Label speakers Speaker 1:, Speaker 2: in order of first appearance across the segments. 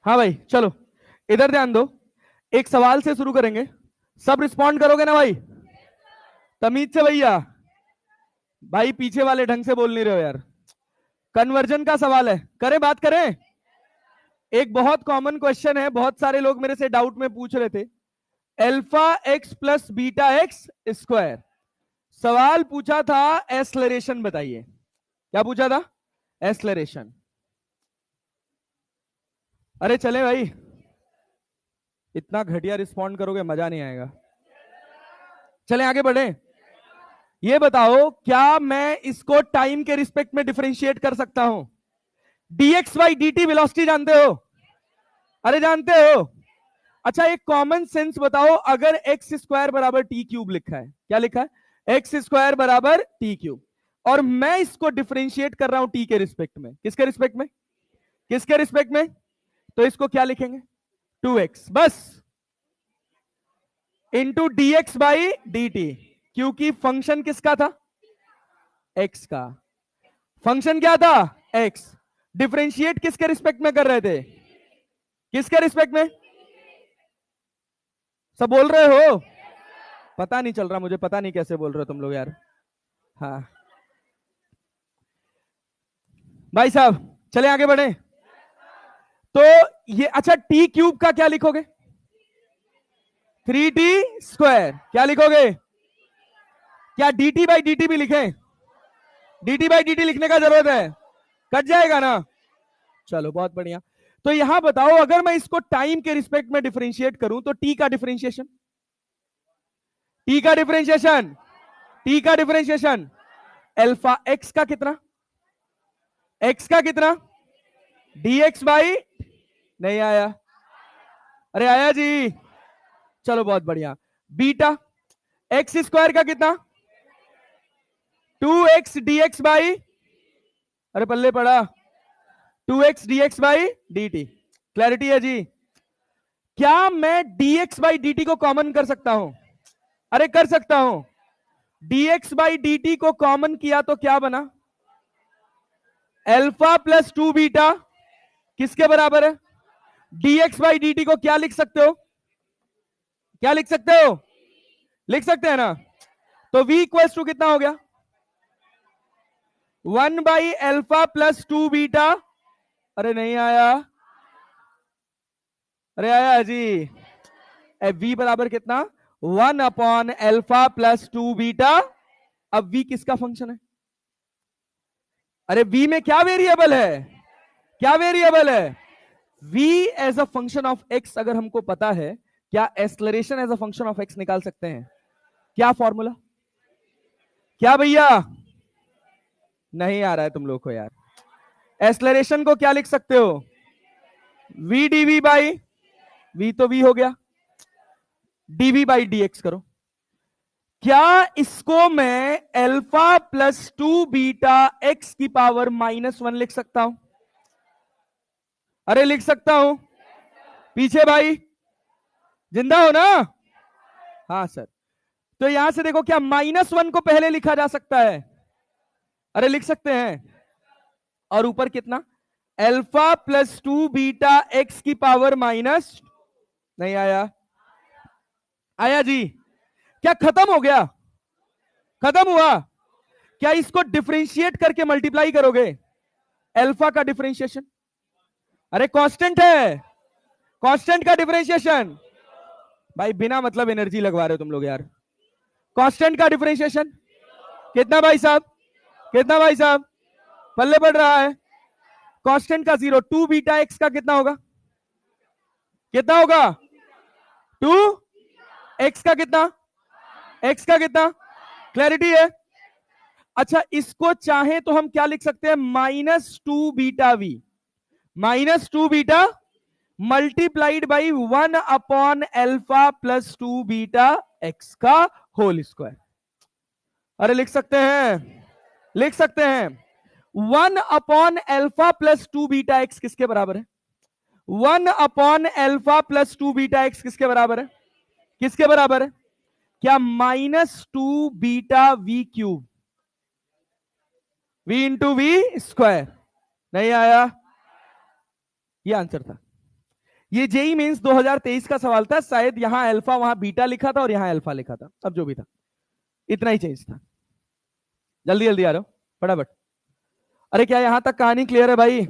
Speaker 1: हाँ भाई चलो इधर ध्यान दो। एक सवाल से शुरू करेंगे, सब रिस्पॉन्ड करोगे ना भाई? तमीज से भैया। भाई पीछे वाले ढंग से बोल नहीं रहे हो यार। कन्वर्जन का सवाल है, करें बात करें। एक बहुत कॉमन क्वेश्चन है, बहुत सारे लोग मेरे से डाउट में पूछ रहे थे। Alpha x plus beta x square, सवाल पूछा था एस्लरेशन बताइए। क्या पूछा था? एस्लरेशन। अरे चले भाई, इतना घटिया रिस्पॉन्ड करोगे मजा नहीं आएगा। चले आगे बढ़े। ये बताओ क्या मैं इसको टाइम के रिस्पेक्ट में डिफरेंशिएट कर सकता हूं? dx बाई dt वेलोसिटी जानते हो? अरे जानते हो। अच्छा एक कॉमन सेंस बताओ, अगर एक्स स्क्वायर बराबर टी क्यूब लिखा है, क्या लिखा है? एक्स स्क्वायर बराबर टी क्यूब, और मैं इसको डिफरेंशिएट कर रहा हूं टी के रिस्पेक्ट में। किसके रिस्पेक्ट में? किसके रिस्पेक्ट में? तो इसको क्या लिखेंगे? 2x बस into D x by D T, क्योंकि फंक्शन किसका था? x का। फंक्शन क्या था? x। डिफरेंशिएट किसके रिस्पेक्ट में कर रहे थे? किसके रिस्पेक्ट में? सब बोल रहे हो? पता नहीं चल रहा मुझे, पता नहीं कैसे बोल रहे हो तुम लोग यार। हाँ भाई साहब चले आगे बढ़े। तो ये अच्छा टी क्यूब का क्या लिखोगे? 3t square. क्या लिखोगे? क्या dt बाई dt भी लिखें? dt बाई dt लिखने का जरूरत है? कट जाएगा ना? चलो बहुत बढ़िया। तो यहां बताओ अगर मैं इसको टाइम के रिस्पेक्ट में डिफरेंशिएट करूं तो t का डिफरेंशिएशन, t का डिफरेंशिएशन, t का डिफरेंशिएशन अल्फा x का कितना? x का कितना? dx बाई, नहीं आया? अरे आया जी। चलो बहुत बढ़िया। बीटा एक्स स्क्वायर का कितना? 2x dx बाई, अरे पल्ले पड़ा, 2x dx by dt। Clarity है जी? क्या मैं dx बाई dt को कॉमन कर सकता हूं? अरे कर सकता हूं। dx बाई dt को कॉमन किया तो क्या बना? अल्फा प्लस 2 बीटा किसके बराबर है? dx बाई dt को क्या लिख सकते हो? क्या लिख सकते हो? लिख सकते हैं ना? तो v इक्वल्स टू कितना हो गया? 1 बाई अल्फा प्लस 2 बीटा। अरे नहीं आया? अरे आया जी। v बराबर कितना? 1 अपॉन अल्फा प्लस 2 बीटा। अब v किसका फंक्शन है? अरे v में क्या वेरिएबल है? क्या वेरिएबल है? v as a function of x अगर हमको पता है, क्या acceleration as a function of x निकाल सकते हैं? क्या फॉर्मूला? क्या भैया? नहीं आ रहा है तुम लोग को यार। एक्सलरेशन को क्या लिख सकते हो? v dv बाई, v तो v हो गया, dv बाई dx करो। क्या इसको मैं अल्फा प्लस 2 बीटा x की पावर -1 लिख सकता हूं? अरे लिख सकता हूं। पीछे भाई जिंदा हो ना? हाँ सर। तो यहां से देखो, क्या -1 को पहले लिखा जा सकता है? अरे लिख सकते हैं। और ऊपर कितना? अल्फा प्लस 2 बीटा एक्स की पावर माइनस, नहीं आया? आया जी? क्या खत्म हो गया? खत्म हुआ? क्या इसको डिफरेंशिएट करके मल्टीप्लाई करोगे? अल्फा का डिफरेंशिएशन, अरे कांस्टेंट है, कांस्टेंट का डिफरेंशिएशन। भाई बिना मतलब एनर्जी लगवा रहे हो तुम लोग यार। कांस्टेंट का डिफरेंशिएशन कितना भाई साहब? कितना भाई साहब? पल्ले पड़ रहा है। कांस्टेंट का 0। 2 बीटा एक्स का कितना होगा? कितना होगा? 2 एक्स का कितना? एक्स का कितना? क्लैरिटी है? अच्छा इसको चाहे तो हम क्या लिख सकते हैं? -2 beta v, -2 beta multiplied by 1 upon alpha plus 2 beta x का होल स्क्वायर। अरे लिख सकते हैं, लिख सकते हैं। 1 upon alpha plus 2 beta x किसके बराबर है? 1 upon alpha plus 2 beta x किसके बराबर है? किसके बराबर है? क्या -2 beta v cube, v into v square. नहीं आया? ये आंसर था। ये जेई मेंस 2023 का सवाल था, शायद यहां अल्फा वहां बीटा लिखा था और यहां अल्फा लिखा था, अब जो भी था इतना ही चेंज था। जल्दी जल्दी आ रहा हूं फटाफट। अरे क्या यहां तक कहानी क्लियर है भाई?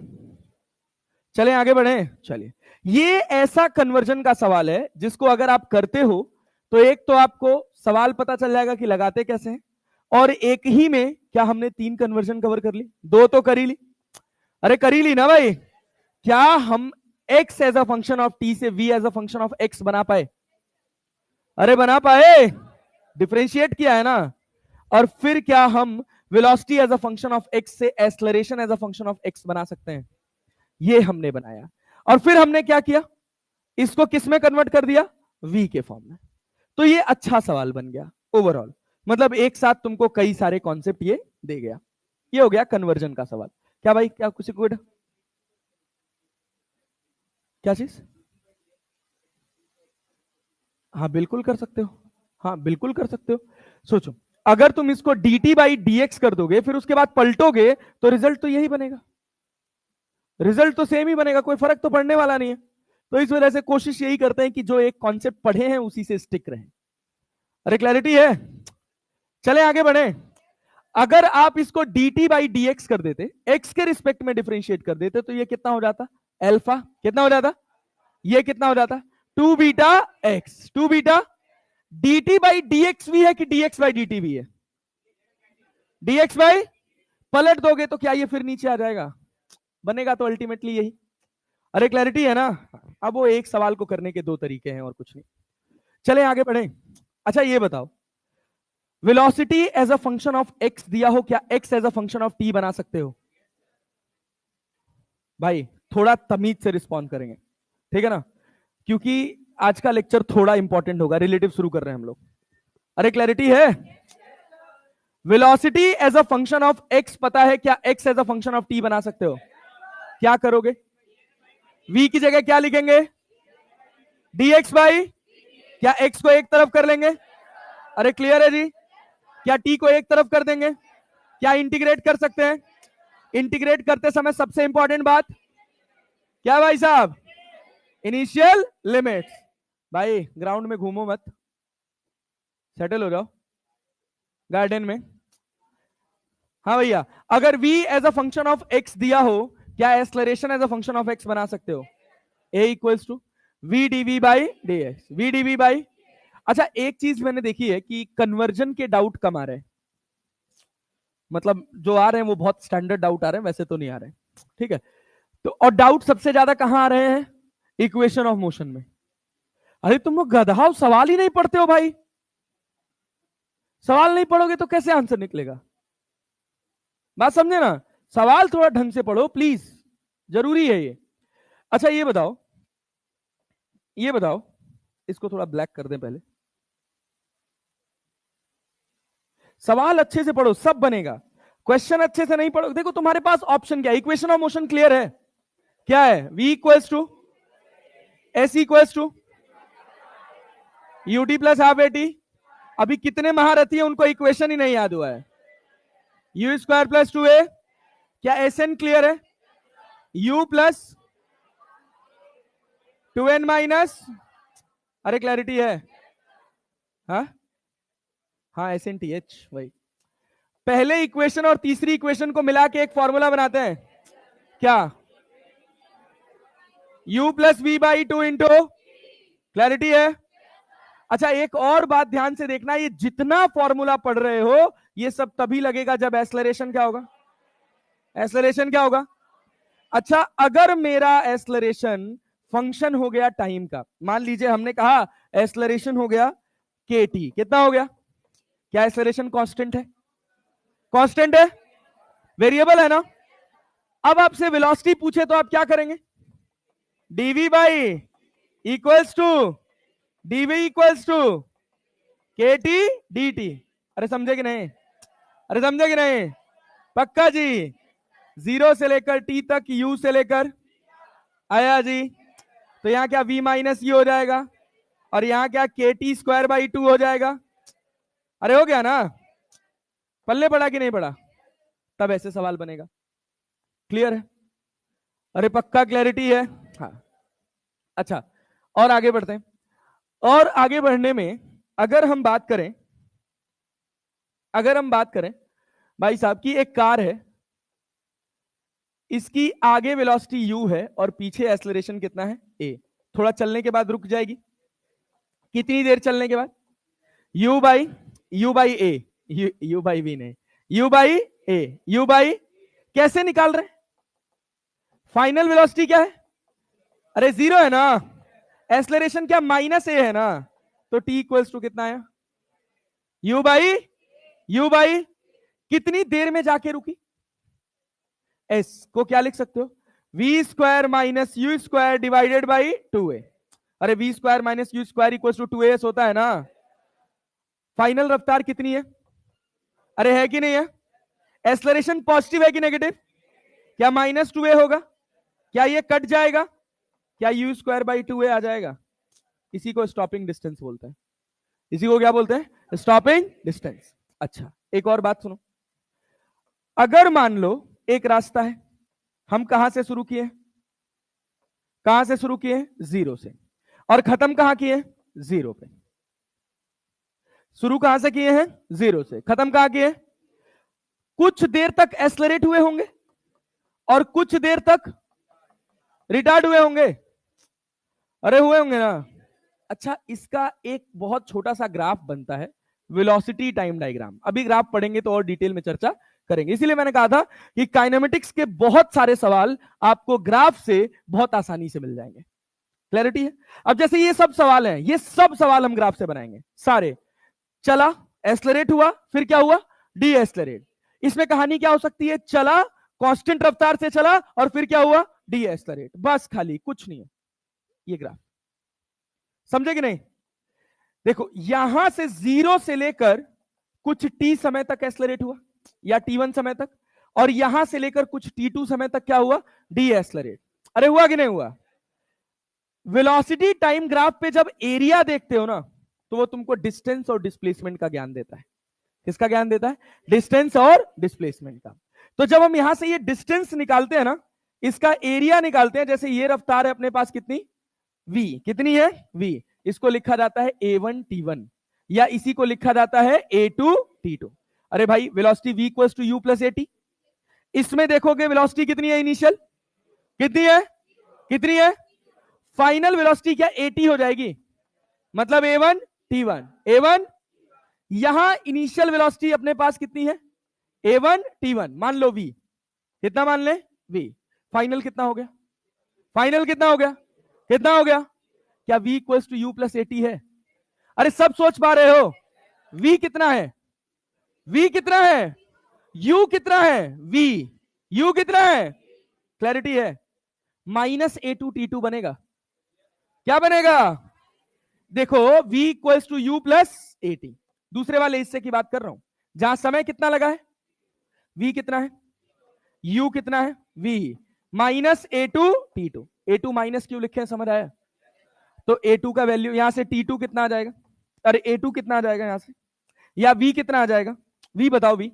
Speaker 1: चलें आगे बढ़े। चलिए, ये ऐसा कन्वर्जन का सवाल है जिसको अगर आप करते हो तो एक तो आपको सवाल पता चल जाएगा कि लगाते कैसे हैं, और एक ही में क्या हमने 3 कन्वर्जन कवर कर ली, 2 तो कर ही ली। अरे कर ही ली ना भाई। क्या हम x as a function of t से v as a function of x बना पाए? अरे बना पाए, डिफरेंशिएट किया है ना। और फिर क्या हम velocity as a function of x से acceleration as a function of x बना सकते हैं? ये हमने बनाया। और फिर हमने क्या किया, इसको किस में कन्वर्ट कर दिया? v के फॉर्म में। तो ये अच्छा सवाल बन गया ओवरऑल, मतलब एक साथ तुमको कई सारे कॉन्सेप्ट ये दे गया। ये हो गया कन्वर्जन का सवाल। क्या भाई, क्या कुछ गुड? क्या चीज? हाँ बिल्कुल कर सकते हो, हाँ बिल्कुल कर सकते हो। सोचो, अगर तुम इसको dt बाई dx कर दोगे फिर उसके बाद पलटोगे तो रिजल्ट तो यही बनेगा, रिजल्ट तो सेम ही बनेगा, कोई फर्क तो पड़ने वाला नहीं है। तो इस वजह से कोशिश यही करते हैं कि जो एक कॉन्सेप्ट पढ़े हैं उसी से स्टिक रहे। अरे क्लैरिटी है? चले आगे बढ़े। अगर आप इसको dt बाई dx कर देते, x के रिस्पेक्ट में डिफरेंशिएट कर देते, तो ये कितना हो जाता? अल्फा। कितना हो जाता? ये कितना हो जाता? 2 beta x। 2 beta dt by dx भी है कि dx बाई dt भी है? dx बाई, पलट दोगे तो क्या ये फिर नीचे आ जाएगा? बनेगा तो अल्टीमेटली यही। अरे क्लैरिटी है ना? अब वो एक सवाल को करने के 2 तरीके हैं और कुछ नहीं। चले आगे बढ़े। अच्छा ये बताओ, velocity as a function of x दिया हो, क्या x as a function of t बना सकते हो? भाई थोड़ा तमीज से रिस्पॉन्ड करेंगे, ठीक है ना, क्योंकि आज का लेक्चर थोड़ा इंपॉर्टेंट होगा, रिलेटिव शुरू कर रहे हैं हम लोग। अरे क्लैरिटी है? Velocity as a function of x पता है, क्या x as a function of t बना सकते हो? क्या करोगे? v की जगह क्या लिखेंगे? dx बाई, क्या x को एक तरफ कर लेंगे? अरे क्लियर है जी? क्या t को एक तरफ कर देंगे? क्या इंटीग्रेट कर सकते हैं? इंटीग्रेट करते समय सबसे इंपॉर्टेंट बात क्या भाई साहब? Initial limits. भाई ग्राउंड में घूमो मत, सेटल हो जाओ गार्डन में। हाँ भैया, अगर v as a function of x दिया हो, क्या acceleration as a function of x बना सकते हो? a equals to v dv by dx, v dv by. अच्छा एक चीज मैंने देखी है कि कन्वर्जन के डाउट कम आ रहे हैं, मतलब जो आ रहे हैं वो बहुत स्टैंडर्ड डाउट आ रहे हैं, वैसे तो नहीं आ रहे हैं, ठीक है। तो और डाउट सबसे ज्यादा कहां आ रहे हैं? इक्वेशन ऑफ मोशन में। अरे तुम लोग गधा हो, सवाल ही नहीं पढ़ते हो भाई। सवाल नहीं पढ़ोगे तो कैसे आंसर निकलेगा? बात समझे ना, सवाल थोड़ा ढंग से पढ़ो प्लीज, जरूरी है ये। अच्छा ये बताओ, ये बताओ, इसको थोड़ा ब्लैक कर दें पहले। सवाल अच्छे से पढ़ो, सब बनेगा। क्वेश्चन अच्छे से नहीं पढ़ो, देखो तुम्हारे पास ऑप्शन क्या है, इक्वेशन ऑफ मोशन क्लियर है? क्या है? v equals to s equals to u t plus half a t. अभी कितने महारथी है उनको इक्वेशन ही नहीं याद हुआ है? You square plus 2a। क्या एस एन क्लियर है? u प्लस 2n माइनस, अरे क्लैरिटी है? हाँ हाँ एस एन टी एच वही। पहले इक्वेशन और तीसरी इक्वेशन को मिला के एक फॉर्मूला बनाते हैं, क्या? u plus v by 2 into, clarity है? अच्छा एक और बात ध्यान से देखना, ये जितना फॉर्मूला पढ़ रहे हो ये सब तभी लगेगा जब एक्सेलरेशन क्या होगा? एक्सेलरेशन क्या होगा? अच्छा अगर मेरा एक्सेलरेशन फंक्शन हो गया टाइम का, मान लीजिए हमने कहा एक्सेलरेशन हो गया के टी, कितना हो गया? क्या एक्सेलरेशन कांस्टेंट है? कांस्टेंट है, वेरिएबल है ना। अब आपसे वेलोसिटी पूछे तो आप क्या करेंगे? D v by equals to d v equals to k t d t. अरे समझे कि नहीं? अरे समझे कि नहीं? पक्का जी? 0 से लेकर टी तक यू से लेकर आया जी, तो यहां क्या v माइनस यू हो जाएगा, और यहां क्या के टी स्क्वायर बाई 2 हो जाएगा। अरे हो गया ना? पल्ले पड़ा कि नहीं पड़ा? तब ऐसे सवाल बनेगा। क्लियर है? अरे पक्का क्लैरिटी है? हाँ अच्छा, और आगे बढ़ते हैं। और आगे बढ़ने में अगर हम बात करें भाई साहब की एक कार है, इसकी आगे वेलोसिटी u है और पीछे एक्सेलरेशन कितना है a। थोड़ा चलने के बाद रुक जाएगी, कितनी देर चलने के बाद? u by a, u by v नहीं, u by a, u by कैसे निकाल रहे? फाइनल वेलोसिटी क्या है? अरे जीरो है ना, एक्सेलरेशन क्या माइनस a है ना, तो t इक्वल्स टू कितना है? u बाई कितनी देर में जाके रुकी? s को क्या लिख सकते हो? v square minus u square divided by 2a। अरे v square minus u square equals to 2as होता है ना। फाइनल रफ्तार कितनी है? अरे है कि नहीं है? एक्सेलरेशन पॉजिटिव है कि नेगेटिव? क्या माइनस 2a होगा? क्या ये कट जाएगा? क्या यू स्क्वायर बाई 2a आ जाएगा? इसी को स्टॉपिंग डिस्टेंस बोलते हैं। इसी को क्या बोलते हैं? Stopping distance. अच्छा, एक और बात सुनो। अगर मान लो एक रास्ता है, हम कहां से शुरू किए? कहां से शुरू किए? जीरो से, और खत्म कहां किए? जीरो पे। शुरू कहां से किए हैं? जीरो से। खत्म कहां किए? कुछ देर तक एक्सेलरेट हुए होंगे और कुछ देर तक रिटार्ड हुए होंगे। अरे हुए होंगे ना। अच्छा, इसका एक बहुत छोटा सा ग्राफ बनता है, वेलोसिटी टाइम डायग्राम। अभी ग्राफ पढ़ेंगे तो और डिटेल में चर्चा करेंगे। इसीलिए मैंने कहा था कि काइनेमेटिक्स के बहुत सारे सवाल आपको ग्राफ से बहुत आसानी से मिल जाएंगे। क्लैरिटी है? अब जैसे ये सब सवाल हैं, ये सब सवाल हम ग्राफ से बनाएंगे सारे। चला, एक्सेलरेट हुआ, फिर क्या हुआ? D accelerate. इसमें कहानी क्या हो सकती है? चला, कांस्टेंट रफ्तार से चला, और फिर क्या हुआ? D accelerate. बस, खाली कुछ नहीं है ये ग्राफ। समझे कि नहीं? देखो, यहां से जीरो से लेकर कुछ टी समय तक एक्सेलरेट हुआ, या t1 समय तक, और यहां से लेकर कुछ t2 समय तक क्या हुआ? D accelerate. अरे हुआ कि नहीं हुआ? वेलोसिटी टाइम ग्राफ पे जब एरिया देखते हो ना, तो वो तुमको डिस्टेंस और डिस्प्लेसमेंट का ज्ञान देता है। किसका ज्ञान देता है? डिस्टेंस और डिस्प्लेसमेंट का। तो जब हम यहां से ये डिस्टेंस निकालते हैं ना, इसका एरिया निकालते हैं, जैसे ये रफ्तार है अपने पास कितनी? v। कितनी है? v। इसको लिखा जाता है a1 t1, या इसी को लिखा जाता है a2 t2। अरे भाई, velocity v equals to u plus at। इसमें देखोगे वेलोसिटी कितनी है? इनिशियल कितनी है? कितनी है? फाइनल वेलोसिटी क्या at हो जाएगी? मतलब a1 t1, a1। यहां इनिशियल वेलोसिटी अपने पास कितनी है? a1 t1, मान लो v। कितना मान ले? v। फाइनल कितना हो गया? फाइनल कितना हो गया? कितना हो गया? क्या v equals to u plus at है? अरे सब सोच पा रहे हो? v कितना है? v कितना है? u कितना है? v। u कितना है? क्लैरिटी है? माइनस a2 t2 बनेगा। क्या बनेगा? देखो, v equals to u plus at। दूसरे वाले हिस्से की बात कर रहा हूं, जहां समय कितना लगा है? v कितना है? u कितना है? v minus a2 t2। a2 minus क्यों लिखे हैं, समझ आया? तो a2 का वैल्यू यहां से t2 कितना आ जाएगा? अरे a2 कितना आ जाएगा यहां से, या v कितना आ जाएगा? v बताओ, v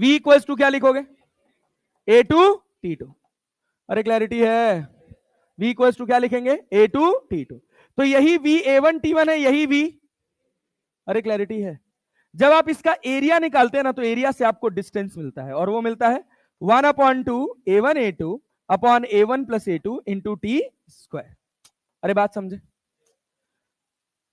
Speaker 1: इक्वल्स टू क्या लिखोगे? a2 t2। अरे क्लैरिटी है? v इक्वल्स टू क्या लिखेंगे? a2 t2। तो यही v a1 t1 है, यही v। अरे क्लैरिटी है? जब आप इसका एरिया निकालते हैं ना, तो एरिया से आपको डिस्टेंस मिलता है, और वो मिलता है 1/2 a1 a2 upon a1 plus a2 into T square. अरे बात समझे?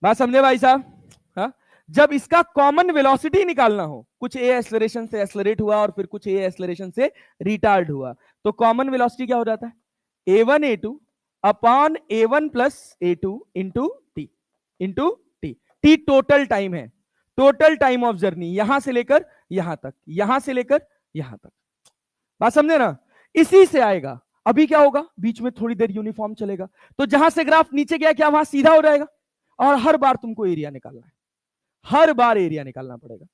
Speaker 1: बात समझे भाई साहब? हाँ, जब इसका कॉमन वेलोसिटी निकालना हो, कुछ a एक्सेलरेशन से एक्सेलरेट हुआ और फिर कुछ a एक्सेलरेशन से रिटार्ड हुआ, तो कॉमन वेलोसिटी क्या हो जाता है? a1 a2 upon a1 plus a2 into T. T total time है, टोटल टाइम ऑफ जर्नी, यहां से लेकर यहां तक, यहां से लेकर यहां तक। बात समझे ना? इसी से आएगा। अभी क्या होगा? बीच में थोड़ी देर यूनिफॉर्म चलेगा, तो जहां से ग्राफ नीचे गया क्या वहां सीधा हो जाएगा, और हर बार तुमको एरिया निकालना है, हर बार एरिया निकालना पड़ेगा।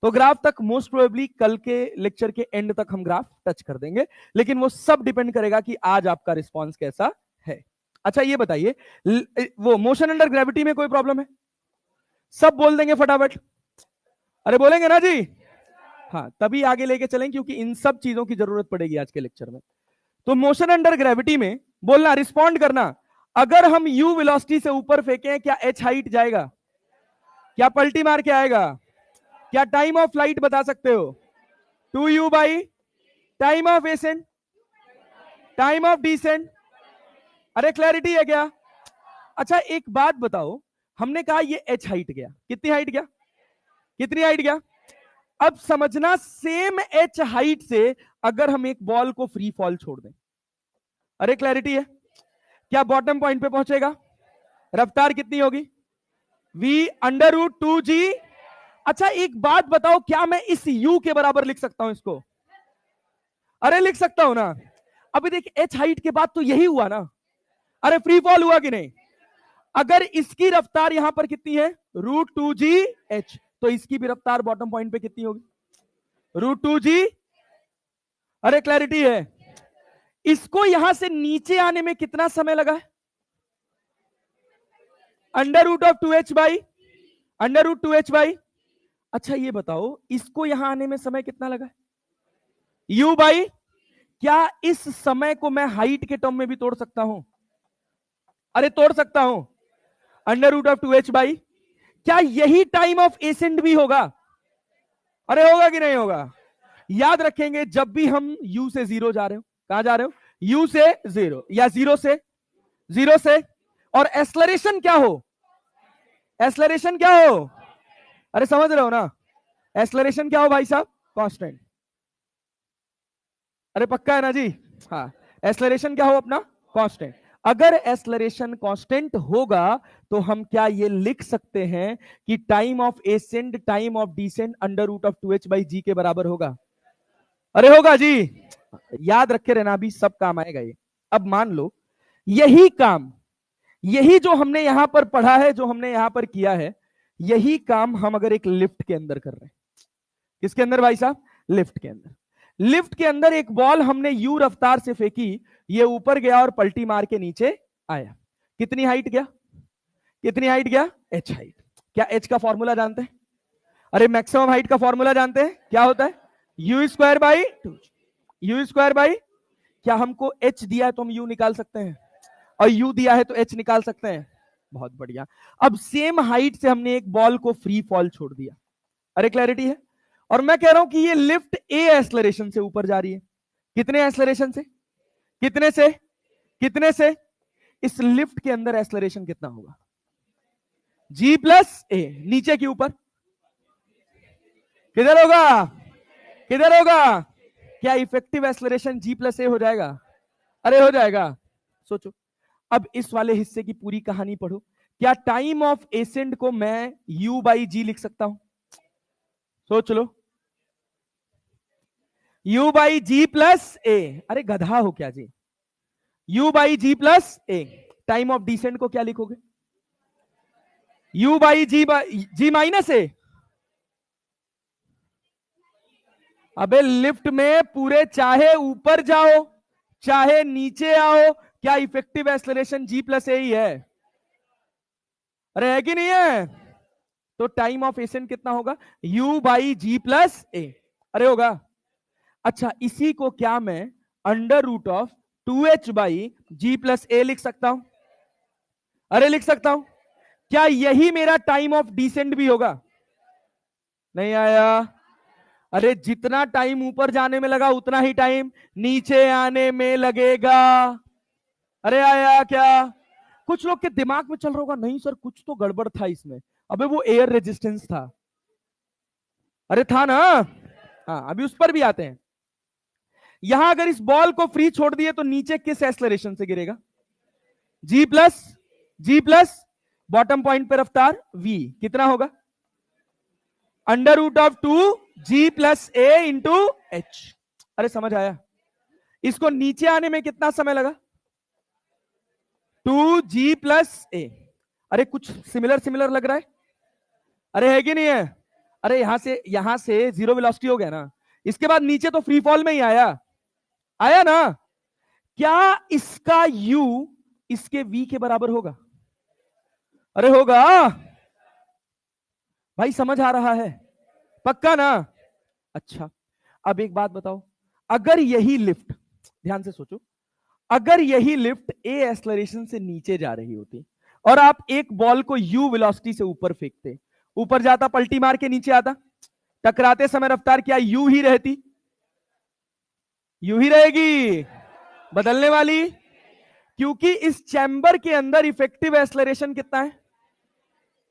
Speaker 1: तो ग्राफ तक मोस्ट प्रोबेबली कल के लेक्चर के एंड तक हम ग्राफ टच कर देंगे, लेकिन वो सब डिपेंड करेगा कि आज आपका रिस्पॉन्स कैसा है। अच्छा, ये बताइए, वो मोशन अंडर ग्रेविटी में कोई प्रॉब्लम है? सब बोल देंगे फटाफट। अरे बोलेंगे ना जी? हाँ, तभी आगे लेके चलें, क्योंकि इन सब चीजों की जरूरत पड़ेगी आज के लेक्चर में। तो मोशन अंडर ग्रेविटी में बोलना, रिस्पॉन्ड करना। अगर हम u वेलोसिटी से ऊपर फेंके क्या h हाइट जाएगा? क्या पलटी मार के आएगा? क्या टाइम ऑफ फ्लाइट बता सकते हो? 2u by time of ascent, time of descent. अरे क्लैरिटी है क्या? अच्छा एक बात बताओ, हमने कहा ये h हाइट गया, कितनी हाइट गया? कितनी हाइट गया? अब समझना, सेम h हाइट से अगर हम एक बॉल को फ्री फॉल छोड़ दें, अरे क्लैरिटी है, क्या बॉटम पॉइंट पे पहुंचेगा? रफ्तार कितनी होगी? v under root 2g। अच्छा एक बात बताओ, क्या मैं इस u के बराबर लिख सकता हूं इसको? अरे लिख सकता हूं ना। अभी देख h हाइट के बाद तो यही हुआ ना, अरे फ्री फॉल हुआ कि नहीं? अगर इसकी रफ्तार यहां पर कितनी है? रूट 2g h, तो इसकी भी रफ्तार बॉटम पॉइंट पे कितनी होगी? Root 2g। अरे क्लैरिटी है? इसको यहां से नीचे आने में कितना समय लगा है? Under root of 2h by under root 2h by. अच्छा ये बताओ, इसको यहां आने में समय कितना लगा है? u बाई, क्या इस समय को मैं हाइट के टर्म में भी तोड़ सकता हूं? अरे तोड़ सकता हूं, under root of 2h by. क्या यही टाइम ऑफ एसेंट भी होगा? अरे होगा कि नहीं होगा? याद रखेंगे, जब भी हम u से 0 जा रहे हो, कहां जा रहे हो? u से 0 या 0 से, और एक्सलरेशन क्या हो? एक्सलरेशन क्या हो? अरे समझ रहे हो ना? एक्सलरेशन क्या हो भाई साहब? कांस्टेंट। अरे पक्का है ना जी? हाँ, एक्सलरेशन क्या हो अपना? कांस्टेंट। अगर एक्सलरेशन कांस्टेंट होगा तो हम क्या ये लिख सकते हैं कि time of ascent time of descent under root of 2h by g के बराबर होगा? अरे होगा जी। याद रखे रहना, अभी सब काम आएगा ये। अब मान लो यही काम, यही जो हमने यहां पर पढ़ा है, जो हमने यहां पर किया है, यही काम हम अगर एक लिफ्ट के अंदर कर रहे हैं। किसके अंदर भाई साहब? लिफ्ट के अंदर। लिफ्ट के अंदर एक बॉल हमने यू रफ्तार से फेंकी, ये ऊपर गया और पलटी मार के नीचे आया। कितनी हाइट गया? कितनी हाइट गया? h height. क्या h का फॉर्मूला जानते हैं? अरे मैक्सिमम हाइट का फॉर्मूला जानते हैं? क्या होता है? You square by 2। You square by, क्या हमको h दिया है तो हम u निकाल सकते हैं, और u दिया है तो h निकाल सकते हैं? बहुत बढ़िया। अब सेम हाइट से हमने एक बॉल को फ्री फॉल छोड़ दिया। अरे क्लैरिटी है? और मैं कह रहा हूं कि ये लिफ्ट ए एक्सलरेशन से ऊपर जा रही है। कितने एक्सलरेशन से? कितने से? कितने से? इस लिफ्ट के अंदर एक्सलरेशन कितना होगा? जी प्लस ए। नीचे के ऊपर किधर होगा? किधर होगा? क्या इफेक्टिव एक्सलरेशन जी प्लस ए हो जाएगा? अरे हो जाएगा। सोचो, अब इस वाले हिस्से की पूरी कहानी पढ़ो। क्या टाइम ऑफ एसेंट को मैं u बाई जी लिख सकता हूं? सोच लो, u by g plus a. अरे गधा हो क्या जी? u by g plus a. Time of descent को क्या लिखोगे? u by g minus a. अबे लिफ्ट में पूरे चाहे ऊपर जाओ चाहे नीचे आओ, क्या इफेक्टिव एक्सलरेशन जी प्लस ए ही है? अरे है कि नहीं है? तो टाइम ऑफ एसेंट कितना होगा? u by g plus a. अरे होगा। अच्छा इसी को क्या मैं under root of 2h by g plus a लिख सकता हूं? अरे लिख सकता हूं। क्या यही मेरा टाइम ऑफ डिसेंट भी होगा? नहीं आया? अरे जितना टाइम ऊपर जाने में लगा उतना ही टाइम नीचे आने में लगेगा। अरे आया क्या? कुछ लोग के दिमाग में चल रहा होगा, नहीं सर कुछ तो गड़बड़ था इसमें। अबे वो एयर रेजिस्टेंस था। अरे था ना? हाँ अभी उस पर भी आते हैं। यहां अगर इस बॉल को फ्री छोड़ दिए तो नीचे किस एक्सलरेशन से गिरेगा? G plus, g plus bottom point पे रफ्तार v कितना होगा? Under root of 2g plus a into h. अरे समझ आया? इसको नीचे आने में कितना समय लगा? 2g plus a. अरे कुछ सिमिलर सिमिलर लग रहा है? अरे है कि नहीं है? अरे यहां से जीरो वेलोसिटी हो गया ना, इसके बाद नीचे तो फ्री फॉल में ही आया, आया ना? क्या इसका u इसके v के बराबर होगा? अरे होगा भाई, समझ आ रहा है? पक्का ना? अच्छा अब एक बात बताओ, अगर यही लिफ्ट, ध्यान से सोचो, अगर यही लिफ्ट ए एक्सेलरेशन से नीचे जा रही होती और आप एक बॉल को यू वेलोसिटी से ऊपर फेंकते, ऊपर जाता पलटी मार के नीचे आता, टकराते समय रफ्तार क्या यू ही रहती? यू ही रहेगी, बदलने वाली, क्योंकि इस चैम्बर के अंदर इफेक्टिव एक्सेलरेशन कितना है?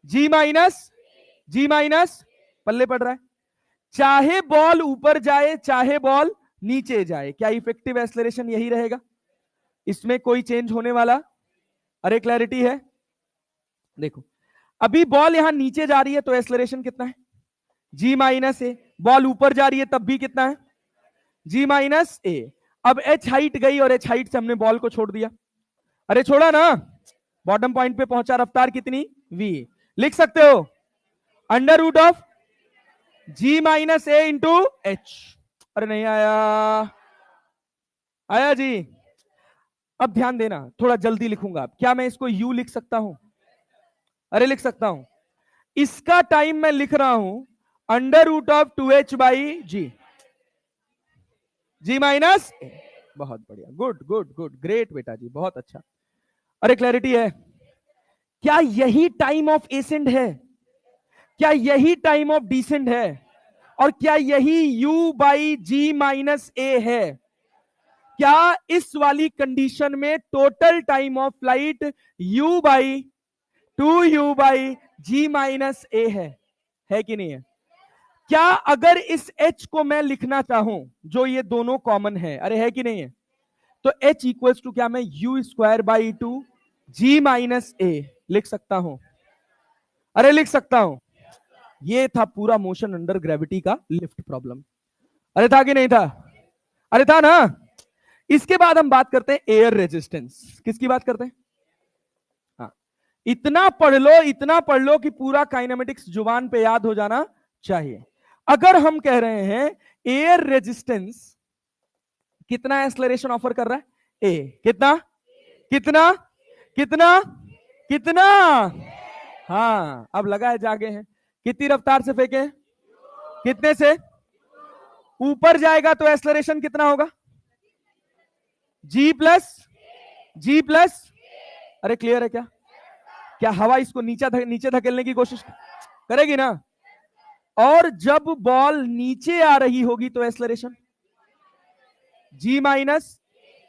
Speaker 1: जी माइनस पल्ले पड़ रहा है। चाहे बॉल ऊपर जाए चाहे बॉल नीचे जाए, क्या इफेक्टिव एक्सेलरेशन यही रहेगा? इसमें कोई चेंज होने वाला? अरे क्लैरिटी है? देखो अभी बॉल यहां नीचे जा रही है तो एक्सेलरेशन कितना है? जी माइनस ए। बॉल ऊपर जा रही है तब भी कितना है? जी माइनस ए। अब एच हाइट गई और एच हाइट से हमने बॉल को छोड़ दिया। अरे छोड़ा ना, बॉटम पॉइंट पे पहुंचा, रफ्तार कितनी? वी। लिख सकते हो under root of g minus a into h. अरे नहीं आया, आया जी? अब ध्यान देना, थोड़ा जल्दी लिखूंगा। क्या मैं इसको यू लिख सकता हूं? अरे लिख सकता हूं। इसका टाइम मैं लिख रहा हूं under root of 2h by g, g minus. बहुत बढ़िया, गुड गुड गुड, ग्रेट बेटा जी, बहुत अच्छा। अरे क्लैरिटी है? क्या यही टाइम ऑफ एसेंड है? क्या यही टाइम ऑफ डिसेंड है? और क्या यही u by g minus a है? क्या इस वाली कंडीशन में total time of flight u by 2u by g minus a है कि नहीं है? क्या अगर इस h को मैं लिखना चाहूं, जो ये दोनों कॉमन है, अरे है कि नहीं है, तो h इक्वल्स टू क्या मैं u square by 2 g minus a लिख सकता हूं? अरे लिख सकता हूं। ये था पूरा मोशन अंडर ग्रेविटी का लिफ्ट प्रॉब्लम। अरे था कि नहीं था? अरे था ना? इसके बाद हम बात करते हैं एयर रेजिस्टेंस। किसकी बात करते हैं? हाँ, इतना पढ़ लो, इतना पढ़ लो कि पूरा काइनेमेटिक्स जुबान पे याद हो जाना चाहिए। अगर हम कह रहे हैं एयर रेजिस्टेंस कितना एक्सेलरेशन ऑफर कर रहा है? ए कितना कितना कितना कितना? हाँ, अब लगा है जागे हैं। कितनी रफ्तार से फेंके? कितने से? ऊपर जाएगा तो एक्सेलरेशन कितना होगा? जी प्लस। अरे क्लियर है क्या? क्या हवा इसको नीचे धकेलने की कोशिश करेगी ना? और जब बॉल नीचे आ रही होगी तो एक्सेलरेशन जी माइनस,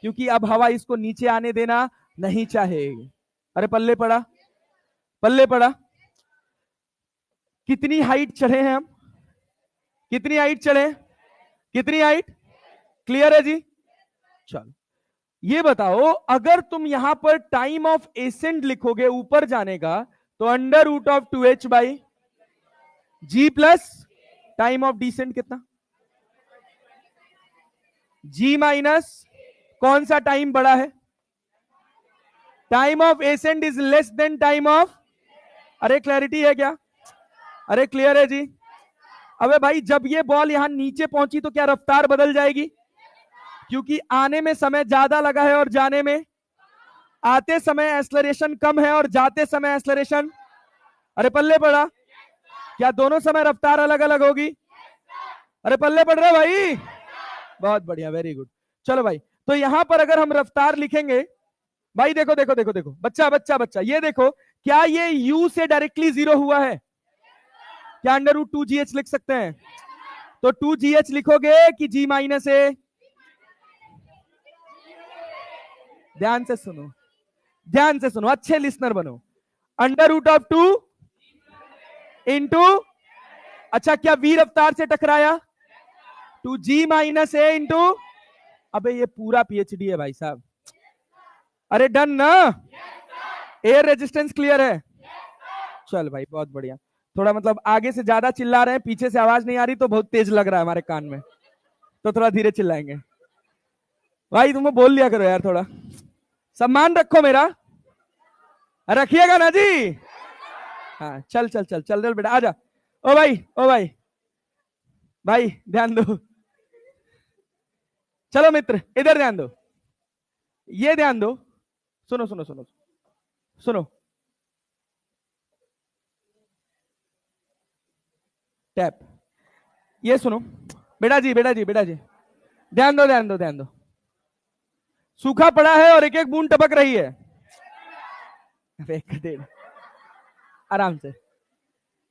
Speaker 1: क्योंकि अब हवा इसको नीचे आने देना नहीं चाहेगी। अरे पल्ले पड़ा, पल्ले पड़ा। कितनी हाइट चढ़े हैं हम? कितनी हाइट चढ़े? कितनी हाइट? क्लियर है जी? चलो ये बताओ, अगर तुम यहां पर टाइम ऑफ एसेंड लिखोगे ऊपर जाने का, तो under root of 2h by g plus time of descend कितना? जी माइनस कौन सा टाइम बड़ा है? Time of ascend is less than time of. अरे क्लैरिटी है क्या? अरे क्लियर है जी? अबे भाई, जब ये बॉल यहां नीचे पहुंची तो क्या रफ्तार बदल जाएगी? क्योंकि आने में समय ज्यादा लगा है और जाने में, आते समय एक्सेलरेशन कम है और जाते समय एक्सेलरेशन, अरे पल्ले पड़ा। क्या दोनों समय रफ्तार अलग अलग होगी? अरे पल्ले पड़ रहे भाई, बहुत बढ़िया, वेरी गुड। चलो भाई, तो यहां पर अगर हम रफ्तार लिखेंगे, भाई देखो देखो देखो देखो, बच्चा बच्चा बच्चा, ये देखो, क्या ये u से डायरेक्टली जीरो हुआ है? क्या अंडर रूट 2gh लिख सकते हैं? तो 2gh लिखोगे कि g माइनस ए? ध्यान से सुनो, ध्यान से सुनो, अच्छे लिसनर बनो। अंडर रूट ऑफ 2 इंटू, अच्छा क्या v रफ्तार से टकराया? Two g minus a into, अबे ये पूरा पीएचडी है भाई साहब। अरे डन ना? एयर रेजिस्टेंस क्लियर है? चल भाई बहुत बढ़िया। थोड़ा मतलब आगे से ज्यादा चिल्ला रहे हैं, पीछे से आवाज नहीं आ रही तो बहुत तेज लग रहा है हमारे कान में, तो थोड़ा धीरे चिल्लाएंगे। भाई तुम बोल लिया करो यार, थोड़ा सम्मान रखो मेरा, रखिएगा ना जी? हाँ चल चल चल चल चल बेटा, आजा। ओ भाई, ओ भाई, भाई ध्यान दो। चलो मित्र इधर ध्यान दो, ये ध्यान दो। सुनो सुनो सुनो सुनो, टैप, ये सुनो बेटा जी, बेटा जी, बेटा जी, ध्यान दो ध्यान दो ध्यान दो। सूखा पड़ा है और एक एक बूंद टपक रही है। आराम से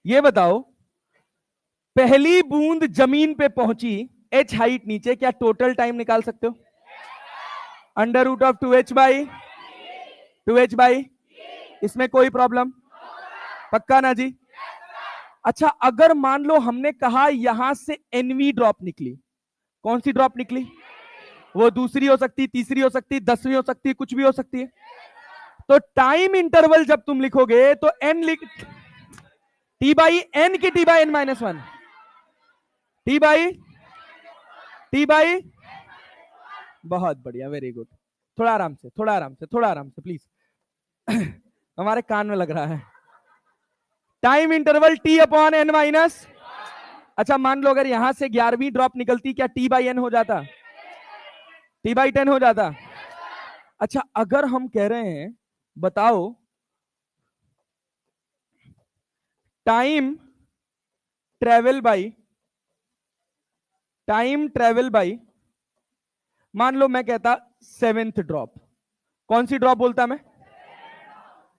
Speaker 1: ये बताओ, पहली बूंद जमीन पे पहुंची h हाइट नीचे, क्या टोटल टाइम निकाल सकते हो? Under root of 2h by, इसमें कोई प्रॉब्लम? पक्का ना जी? अच्छा, अगर मान लो हमने कहा यहां से एनवी ड्रॉप निकली, कौन सी ड्रॉप निकली? वो दूसरी हो सकती, तीसरी हो सकती, 10वीं हो सकती, कुछ भी हो सकती है। तो टाइम इंटरवल जब तुम लिखोगे तो एन लिख टी बाई एन की t by n minus one, t by, बहुत बढ़िया, वेरी गुड। थोड़ा आराम से, थोड़ा आराम से, थोड़ा आराम से प्लीज। हमारे कान में लग रहा है। Time interval t upon n minus. अच्छा, मान लो अगर यहां से 11वीं ड्रॉप निकलती, क्या टी बाई एन हो जाता? टी बाई 10 हो जाता। अच्छा, अगर हम कह रहे हैं बताओ टाइम ट्रेवल बाई, मान लो मैं कहता 7th ड्रॉप, कौन सी ड्रॉप बोलता मैं?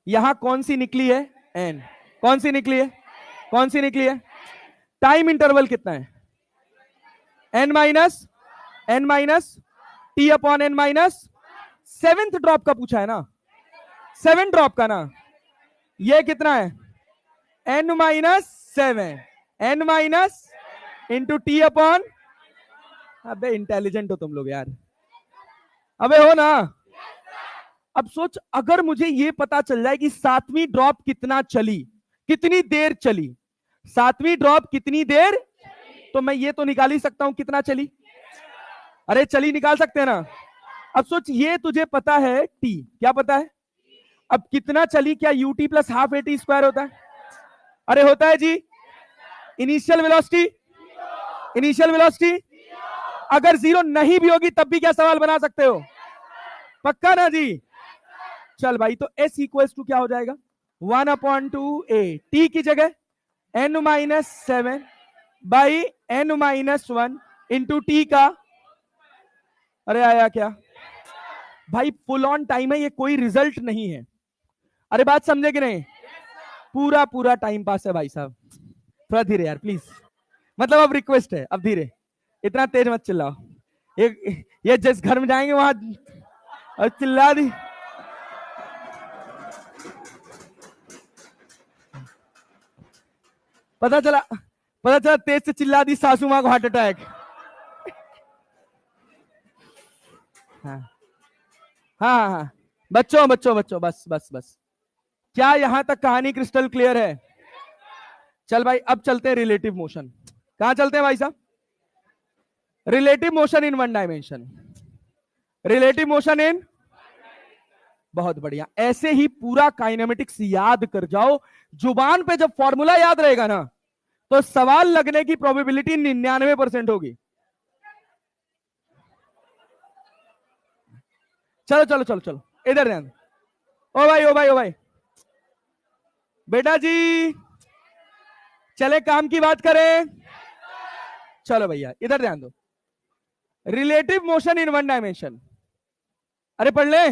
Speaker 1: यहां कौन सी निकली है? एन। कौन सी निकली है? कौन सी निकली है? टाइम इंटरवल कितना है? N minus t upon n minus. 7th drop का पूछा है ना, 7 ड्रॉप का ना, ये कितना है? N minus 7, n minus into t upon. अबे इंटेलिजेंट हो तुम लोग यार, अबे हो ना। अब सोच, अगर मुझे ये पता चल जाए कि 7वीं ड्रॉप कितना चली, कितनी देर चली, 7वीं ड्रॉप कितनी देर, तो मैं ये तो निकाल ही सकता हूं कितना चली। अरे चली निकाल सकते हैं ना। अब सोच, ये तुझे पता है टी, क्या पता है? अब कितना चली, क्या UT plus half eighty square होता है? अरे होता है जी। इनिशियल वेलोसिटी अगर 0 नहीं भी होगी तब भी क्या सवाल बना सकते हो? पक्का ना जी? चल भाई, तो s इक्वल्स टू क्या हो जाएगा? 1/2a, टी की जगह n-7 by n-1 into T का। अरे आया क्या भाई? फुल ऑन टाइम है ये, कोई रिजल्ट नहीं है। अरे बात समझे कि नहीं? पूरा पूरा टाइम पास है भाई साहब। थोड़ा धीरे यार प्लीज, मतलब अब रिक्वेस्ट है, अब धीरे, इतना तेज मत चिल्लाओ। ये जिस घर में जाएंगे वहां और चिल्ला दी। पता चला तेज से चिल्ला दी, सासू मां को हार्ट अटैक। हाँ हाँ हाँ, बच्चों बस। क्या यहां तक कहानी क्रिस्टल क्लियर है? चल भाई, अब चलते हैं रिलेटिव मोशन। कहां चलते हैं भाई साहब? Relative motion in one dimension. Relative motion in, बहुत बढ़िया। ऐसे ही पूरा काइनेमेटिक्स याद कर जाओ। जुबान पे जब फॉर्मूला याद रहेगा ना, तो सवाल लगने की प्रोबेबिलिटी 99% होगी। चलो इधर ध्यान। ओ भाई बेटा जी, चले काम की बात करें। चलो भैया इधर ध्यान दो। Relative motion in one dimension, अरे पढ़ ले।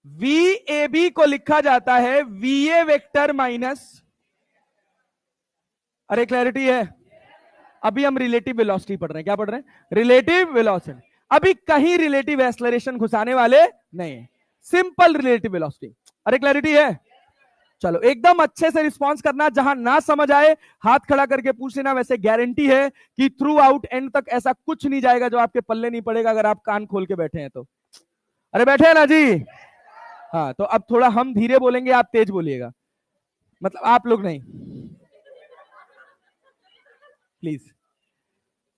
Speaker 1: वी ए बी को लिखा जाता है वी ए वेक्टर माइनस, अरे क्लैरिटी है? अभी हम रिलेटिव वेलोसिटी पढ़ रहे हैं। क्या पढ़ रहे हैं? Relative velocity. अभी कहीं रिलेटिव एक्सेलरेशन घुसाने वाले नहीं, सिंपल रिलेटिव वेलोसिटी। अरे क्लैरिटी है? चलो एकदम अच्छे से रिस्पॉन्स करना, जहां ना समझ आए हाथ खड़ा करके पूछ लेना। वैसे गारंटी है कि थ्रू आउट एंड तक ऐसा कुछ नहीं जाएगा जो आपके पल्ले नहीं पड़ेगा, अगर आप कान खोल के बैठे हैं तो। अरे बैठे हैं ना जी? हाँ, तो अब थोड़ा हम धीरे बोलेंगे, आप तेज बोलिएगा, मतलब आप लोग नहीं, please.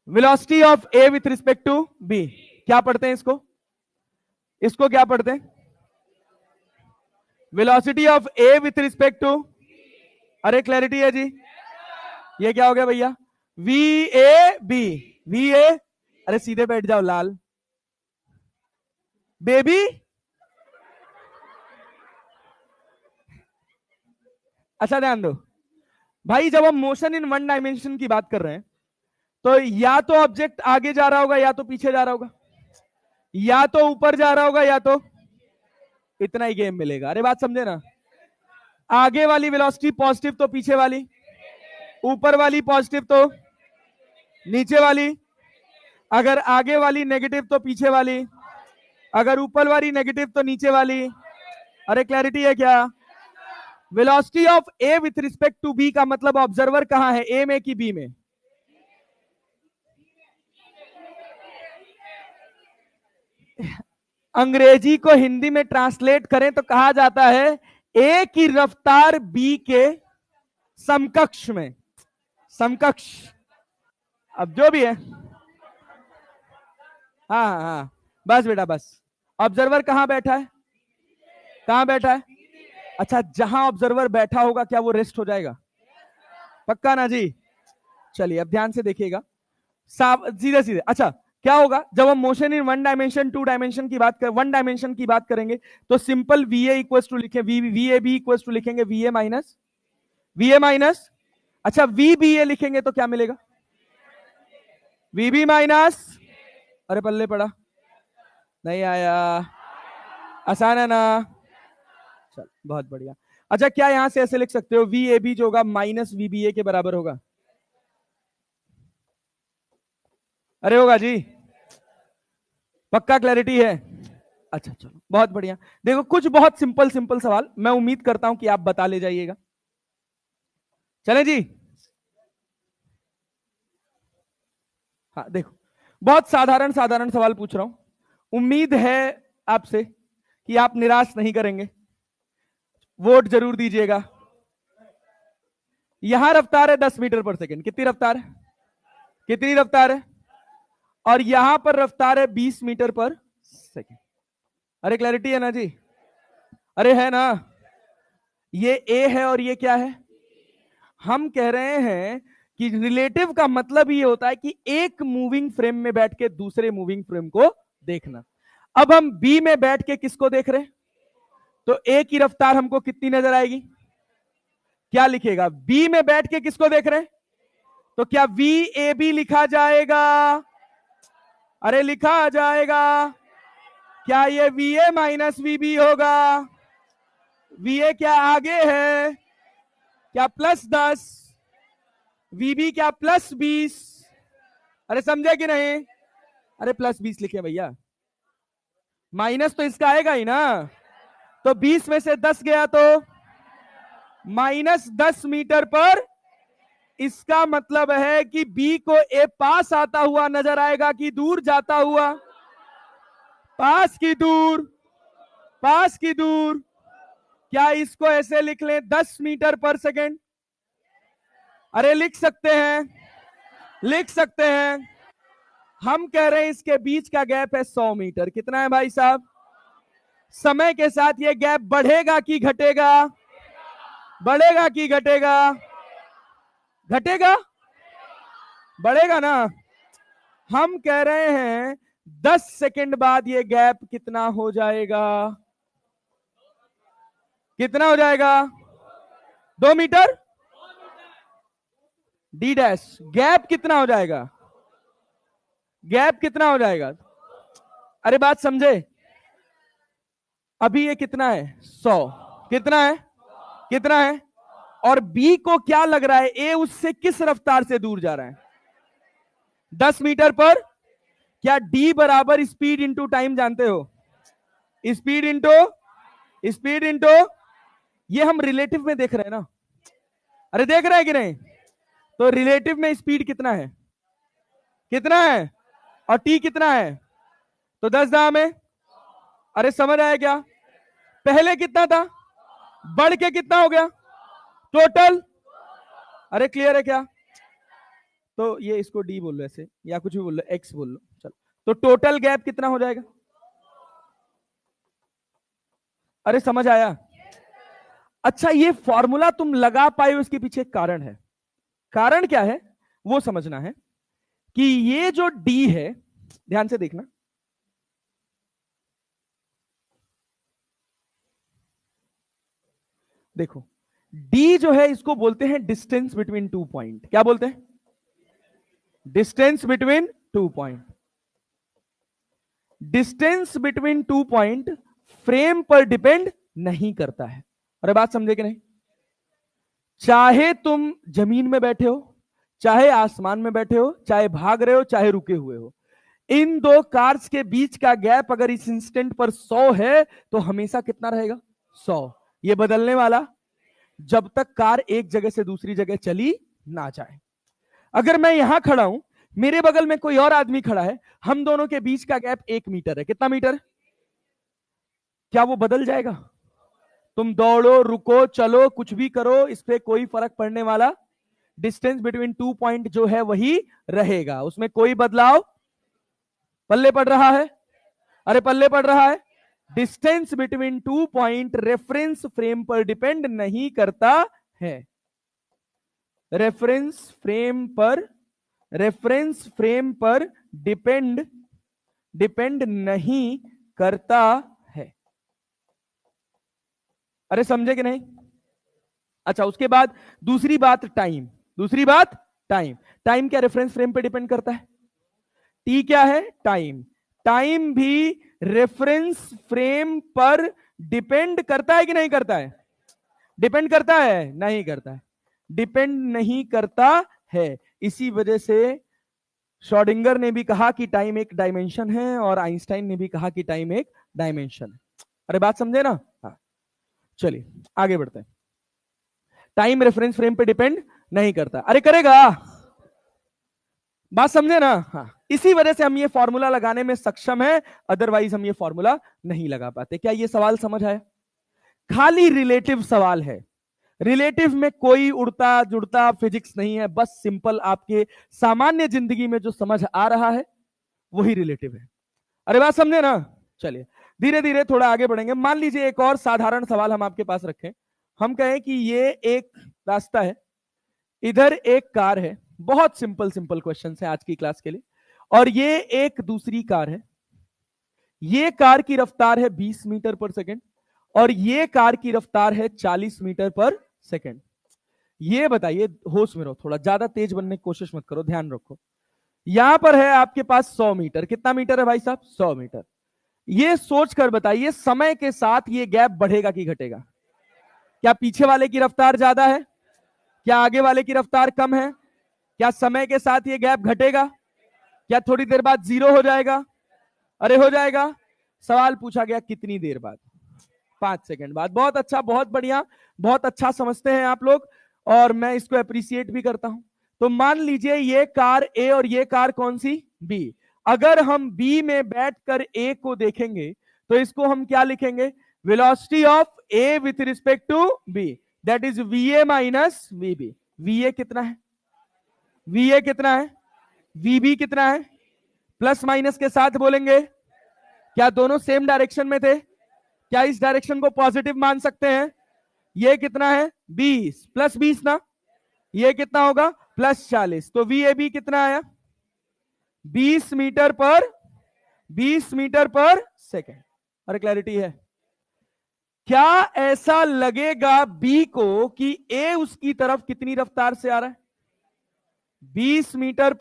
Speaker 1: Velocity of A with respect to B, क्या पढ़ते हैं इसको क्या पढ़ते हैं? Velocity of A with respect to, अरे क्लैरिटी है जी? ये क्या हो गया भैया? V A B, V A, अरे सीधे बैठ जाओ लाल बेबी। अच्छा ध्यान दो भाई, जब हम मोशन इन वन डायमेंशन की बात कर रहे हैं, तो या तो ऑब्जेक्ट आगे जा रहा होगा या तो पीछे जा रहा होगा। या तो ऊपर जा रहा होगा या तो इतना ही गेम मिलेगा। अरे बात समझे ना, आगे वाली वेलोसिटी पॉजिटिव तो पीछे वाली, ऊपर वाली पॉजिटिव तो नीचे वाली, अगर आगे वाली नेगेटिव तो पीछे वाली, अगर ऊपर वाली नेगेटिव तो नीचे वाली। अरे क्लैरिटी है क्या? Velocity of A with respect to B का मतलब ऑब्जर्वर कहां है, ए में कि बी में? अंग्रेजी को हिंदी में ट्रांसलेट करें तो कहा जाता है ए की रफ्तार बी के समकक्ष में। समकक्ष, अब जो भी है। हाँ हाँ हाँ, बस बेटा बस। ऑब्जर्वर कहां बैठा है? कहां बैठा है? अच्छा, जहां ऑब्जर्वर बैठा होगा क्या वो रेस्ट हो जाएगा? पक्का ना जी? चलिए अब ध्यान से देखिएगा, सीधे सीधे। अच्छा, क्या होगा जब हम motion in one dimension two dimension की बात कर, वन डायमेंशन की बात करेंगे तो simple v a equal to लिखे, v A b equal to लिखेंगे वी ए माइनस वी ए माइनस। अच्छा, वी बी ए लिखेंगे तो क्या मिलेगा? वी बी माइनस, अरे पल्ले पड़ा, नहीं आया, आसान है ना? चल बहुत बढ़िया। अच्छा, क्या यहां से ऐसे लिख सकते हो वी ए बी जो होगा माइनस वी बी ए के बराबर होगा? अरे होगा जी? पक्का क्लैरिटी है? अच्छा चलो बहुत बढ़िया। देखो कुछ बहुत सिंपल सिंपल सवाल, मैं उम्मीद करता हूं कि आप बता ले जाइएगा। चले जी? हाँ देखो, बहुत साधारण साधारण सवाल पूछ रहा हूं, उम्मीद है आपसे कि आप निराश नहीं करेंगे, वोट जरूर दीजिएगा। यहां रफ्तार है 10 मीटर पर सेकंड, कितनी रफ्तार है? कितनी रफ्तार है? और यहां पर रफ्तार है 20 मीटर पर सेकंड। अरे क्लैरिटी है ना जी? अरे है ना? ये ए है और ये क्या है? हम कह रहे हैं कि रिलेटिव का मतलब ये होता है कि एक मूविंग फ्रेम में बैठ के दूसरे मूविंग फ्रेम को देखना। अब हम बी में बैठ के किसको देख रहे हैं? तो ए की रफ्तार हमको कितनी नजर आएगी? क्या लिखेगा? बी में बैठ के किसको देख रहे हैं? तो क्या वी ए बी लिखा जाएगा? अरे लिखा जाएगा। क्या ये वी ए माइनस वी बी होगा? वी ए क्या आगे है? क्या +10? वी बी क्या +20? अरे समझे कि नहीं? अरे +20 लिखे भैया, माइनस तो इसका आएगा ही ना, तो 20 में से 10 गया तो -10 मीटर पर। इसका मतलब है कि बी को ए पास आता हुआ नजर आएगा कि दूर जाता हुआ? पास की दूर, पास की दूर। क्या इसको ऐसे लिख लें 10 मीटर पर सेकेंड? अरे लिख सकते हैं, लिख सकते हैं। हम कह रहे हैं इसके बीच का गैप है 100 मीटर। कितना है भाई साहब? समय के साथ ये गैप बढ़ेगा कि घटेगा? बढ़ेगा कि घटेगा? घटेगा, बढ़ेगा ना? हम कह रहे हैं 10 सेकंड बाद ये गैप कितना हो जाएगा? कितना हो जाएगा? 2 मीटर। डी डैश, गैप कितना हो जाएगा? गैप कितना हो जाएगा? अरे बात समझे? अभी ये कितना है? 100। कितना है? कितना है? और बी को क्या लग रहा है ए उससे किस रफ्तार से दूर जा रहा है? 10 मीटर पर। क्या डी बराबर स्पीड इंटू टाइम जानते हो? स्पीड इंटू, स्पीड इंटू, ये हम रिलेटिव में देख रहे हैं ना? अरे देख रहे हैं कि नहीं? तो रिलेटिव में स्पीड कितना है? कितना है? और टी कितना है? तो 10 दाम में। अरे समझ आया क्या? पहले कितना था, बढ़ के कितना हो गया टोटल? अरे क्लियर है क्या? तो ये इसको डी बोल लो ऐसे, या कुछ भी बोल लो, एक्स बोल लो, चलो। तो टोटल गैप कितना हो जाएगा? अरे समझ आया? अच्छा, ये फॉर्मूला तुम लगा पाए हो, इसके पीछे कारण है। कारण क्या है वो समझना है कि ये जो डी है, ध्यान से देखना, देखो डी जो है इसको बोलते हैं डिस्टेंस बिटवीन 2 पॉइंट। क्या बोलते हैं? Distance between 2 point. Distance between 2 point frame पर डिपेंड नहीं करता है। अरे बात समझे कि नहीं? चाहे तुम जमीन में बैठे हो, चाहे आसमान में बैठे हो, चाहे भाग रहे हो, चाहे रुके हुए हो, इन दो कार्स के बीच का गैप अगर इस इंस्टेंट पर 100 है तो हमेशा कितना रहेगा? 100। ये बदलने वाला, जब तक कार एक जगह से दूसरी जगह चली ना जाए। अगर मैं यहां खड़ा हूं, मेरे बगल में कोई और आदमी खड़ा है, हम दोनों के बीच का गैप 1 मीटर है। कितना मीटर? क्या वो बदल जाएगा? तुम दौड़ो, रुको, चलो, कुछ भी करो, इस पे कोई फर्क पड़ने वाला, डिस्टेंस बिटवीन 2 पॉइंट जो है वही रहेगा, उसमें कोई बदलाव पल्ले पड़ रहा है? अरे पल्ले पड़ रहा है। Distance between 2 point reference frame पर डिपेंड नहीं करता है। रेफरेंस फ्रेम पर डिपेंड नहीं करता है। अरे समझे कि नहीं? अच्छा, उसके बाद दूसरी बात टाइम। टाइम क्या रेफरेंस फ्रेम पे डिपेंड करता है? टी क्या है? टाइम। टाइम भी रेफरेंस फ्रेम पर डिपेंड करता है कि नहीं करता है? डिपेंड करता है? नहीं करता है, डिपेंड नहीं करता है। इसी वजह से श्रोडिंगर ने भी कहा कि टाइम एक डायमेंशन है, और आइंस्टाइन ने भी कहा कि टाइम एक डायमेंशन है। अरे बात समझे ना? हाँ, चलिए आगे बढ़ते हैं। टाइम रेफरेंस फ्रेम पे डिपेंड नहीं करता। अरे करेगा? बात समझे ना? हाँ, इसी वजह से हम ये फॉर्मूला लगाने में सक्षम है, अदरवाइज हम ये फॉर्मूला नहीं लगा पाते। क्या ये सवाल समझ आया? खाली रिलेटिव सवाल है। रिलेटिव में कोई उड़ता जुड़ता फिजिक्स नहीं है, बस सिंपल आपके सामान्य जिंदगी में जो समझ आ रहा है वही रिलेटिव है। अरे बात समझे ना? चलिए धीरे धीरे थोड़ा आगे बढ़ेंगे। मान लीजिए एक और साधारण सवाल हम आपके पास रखें। हम कहें कि ये एक रास्ता है, इधर एक कार है, बहुत सिंपल क्वेश्चन है आज की क्लास के लिए, और ये एक दूसरी कार है। ये कार की रफ्तार है 20 मीटर पर सेकेंड, और ये कार की रफ्तार है 40 मीटर पर सेकेंड। ये बताइए, होश में रहो, थोड़ा ज्यादा तेज बनने की कोशिश मत करो, ध्यान रखो। यहां पर है आपके पास 100 मीटर। कितना मीटर है भाई साहब? 100 मीटर। ये सोचकर बताइए, समय के साथ ये गैप बढ़ेगा कि घटेगा? क्या पीछे वाले की रफ्तार ज्यादा है? क्या आगे वाले की रफ्तार कम है? क्या समय के साथ ये गैप घटेगा? क्या थोड़ी देर बाद 0 हो जाएगा? अरे हो जाएगा। सवाल पूछा गया कितनी देर बाद? 5 सेकंड बाद। बहुत अच्छा, बहुत बढ़िया, बहुत अच्छा समझते हैं आप लोग, और मैं इसको अप्रिशिएट भी करता हूं। तो मान लीजिए ये कार ए और ये कार कौन सी? बी। अगर हम बी में बैठकर ए को देखेंगे तो इसको हम क्या लिखेंगे? Velocity of A with respect to B, that is VA minus VB. VA कितना है? वीए कितना है? वीबी कितना है? प्लस माइनस के साथ बोलेंगे। क्या दोनों सेम डायरेक्शन में थे? क्या इस डायरेक्शन को पॉजिटिव मान सकते हैं? ये कितना है? 20 प्लस 20 ना, ये कितना होगा? प्लस 40। तो वीएबी कितना आया? 20 मीटर पर सेकेंड। अरे क्लैरिटी है? क्या ऐसा लगेगा बी को कि ए उसकी तरफ कितनी रफ्तार से आ रहा है? 20 मीटर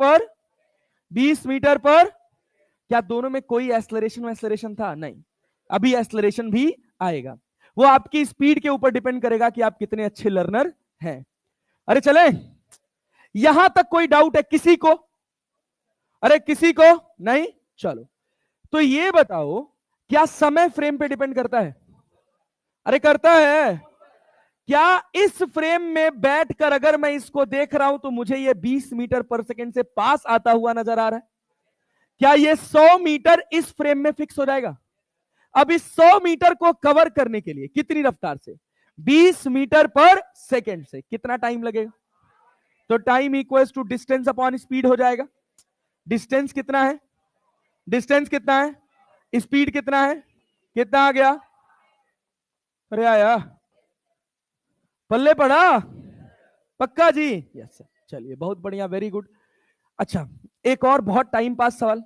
Speaker 1: पर। क्या दोनों में कोई एक्सलरेशन था? नहीं। अभी एक्सलरेशन भी आएगा। वो आपकी स्पीड के ऊपर डिपेंड करेगा कि आप कितने अच्छे लर्नर हैं। अरे चले, यहां तक कोई डाउट है किसी को? अरे किसी को नहीं? चलो, तो ये बताओ, क्या समय फ्रेम पे डिपेंड करता है? अरे करता है। क्या इस फ्रेम में बैठकर अगर मैं इसको देख रहा हूं तो मुझे ये 20 मीटर पर सेकेंड से पास आता हुआ नजर आ रहा है? क्या ये 100 मीटर इस फ्रेम में फिक्स हो जाएगा? अब इस 100 मीटर को कवर करने के लिए कितनी रफ्तार से? 20 मीटर पर सेकेंड से कितना टाइम लगेगा? तो time equals to distance upon speed हो जाएगा। डिस्टेंस कितना है? स्पीड कितना है? कितना आ गया? अरे आया, पल्ले पड़ा? पक्का जी? Yes sir. चलिए बहुत बढ़िया, वेरी गुड। अच्छा, एक और बहुत टाइम पास सवाल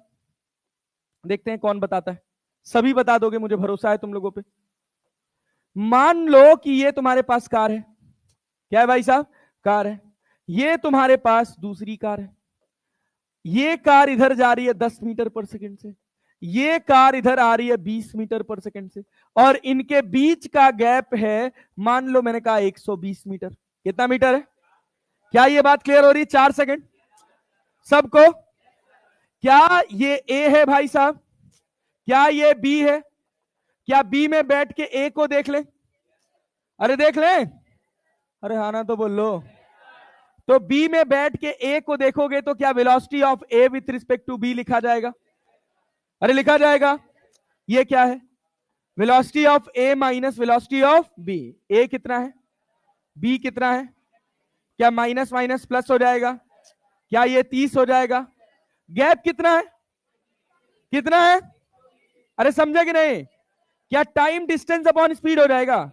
Speaker 1: देखते हैं कौन बताता है। सभी बता दोगे, मुझे भरोसा है तुम लोगों पे। मान लो कि ये तुम्हारे पास कार है। क्या है भाई साहब? कार है। ये तुम्हारे पास दूसरी कार है। ये कार इधर जा रही है 10 मीटर पर सेकंड से, ये कार इधर आ रही है 20 मीटर पर सेकंड से, और इनके बीच का गैप है, मान लो मैंने कहा 120 मीटर। कितना मीटर है? क्या ये बात क्लियर हो रही है? 4 सेकंड सबको? क्या ये ए है भाई साहब? क्या ये बी है? क्या बी में बैठ के ए को देख ले? अरे देख ले, अरे हाँ ना तो बोल लो। तो बी में बैठ के ए को देखोगे तो क्या velocity of A with respect to b लिखा जाएगा? अरे लिखा जाएगा। ये क्या है? Velocity of a minus velocity of b. A कितना है, बी कितना है? क्या माइनस माइनस प्लस हो जाएगा? क्या ये 30 हो जाएगा? गैप कितना है? कितना है? अरे समझे कि नहीं? क्या टाइम डिस्टेंस अपॉन स्पीड हो जाएगा?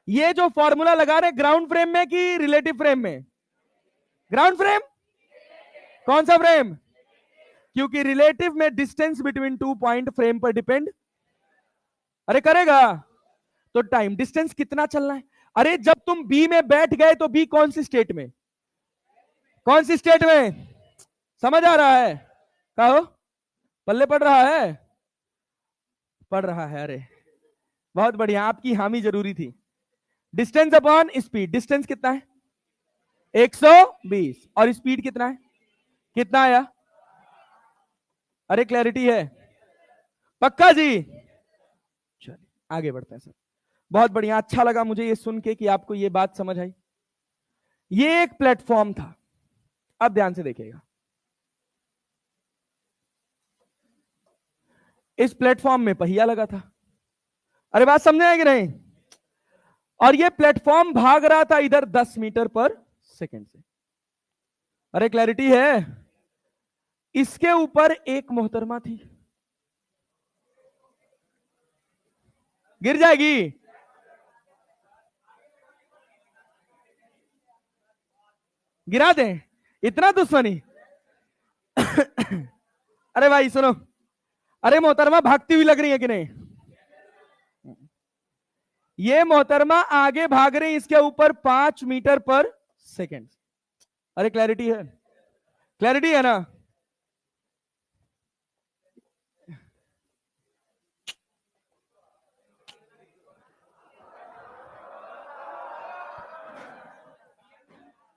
Speaker 1: ये जो फॉर्मूला लगा रहे ग्राउंड फ्रेम में कि रिलेटिव फ्रेम में? Ground frame. कौन सा फ्रेम? क्योंकि रिलेटिव में डिस्टेंस बिटवीन 2 पॉइंट फ्रेम पर डिपेंड अरे करेगा। तो टाइम डिस्टेंस कितना चलना है? अरे जब तुम बी में बैठ गए तो बी कौन सी स्टेट में? कौन सी स्टेट में? समझ आ रहा है? कहो, पल्ले पड़ रहा है? पड़ रहा है। अरे बहुत बढ़िया, आपकी हामी जरूरी थी। डिस्टेंस अपॉन स्पीड, डिस्टेंस कितना है? 120, और स्पीड कितना है? कितना आया? अरे क्लैरिटी है? पक्का जी? चलिए आगे बढ़ते हैं सर। बहुत बढ़िया, अच्छा लगा मुझे ये सुन के कि आपको ये बात समझ आई। ये एक प्लेटफॉर्म था, अब ध्यान से देखिएगा। इस प्लेटफॉर्म में पहिया लगा था। अरे बात समझे कि नहीं? और ये प्लेटफॉर्म भाग रहा था इधर 10 मीटर पर सेकंड से। अरे क्लैरिटी है? इसके ऊपर एक मोहतरमा थी, गिर जाएगी। गिरा दें? इतना दुश्मनी? अरे भाई सुनो, अरे मोहतरमा भागती हुई लग रही है कि नहीं? ये मोहतरमा आगे भाग रही इसके ऊपर 5 मीटर पर सेकंड। अरे क्लैरिटी है? क्लैरिटी है ना?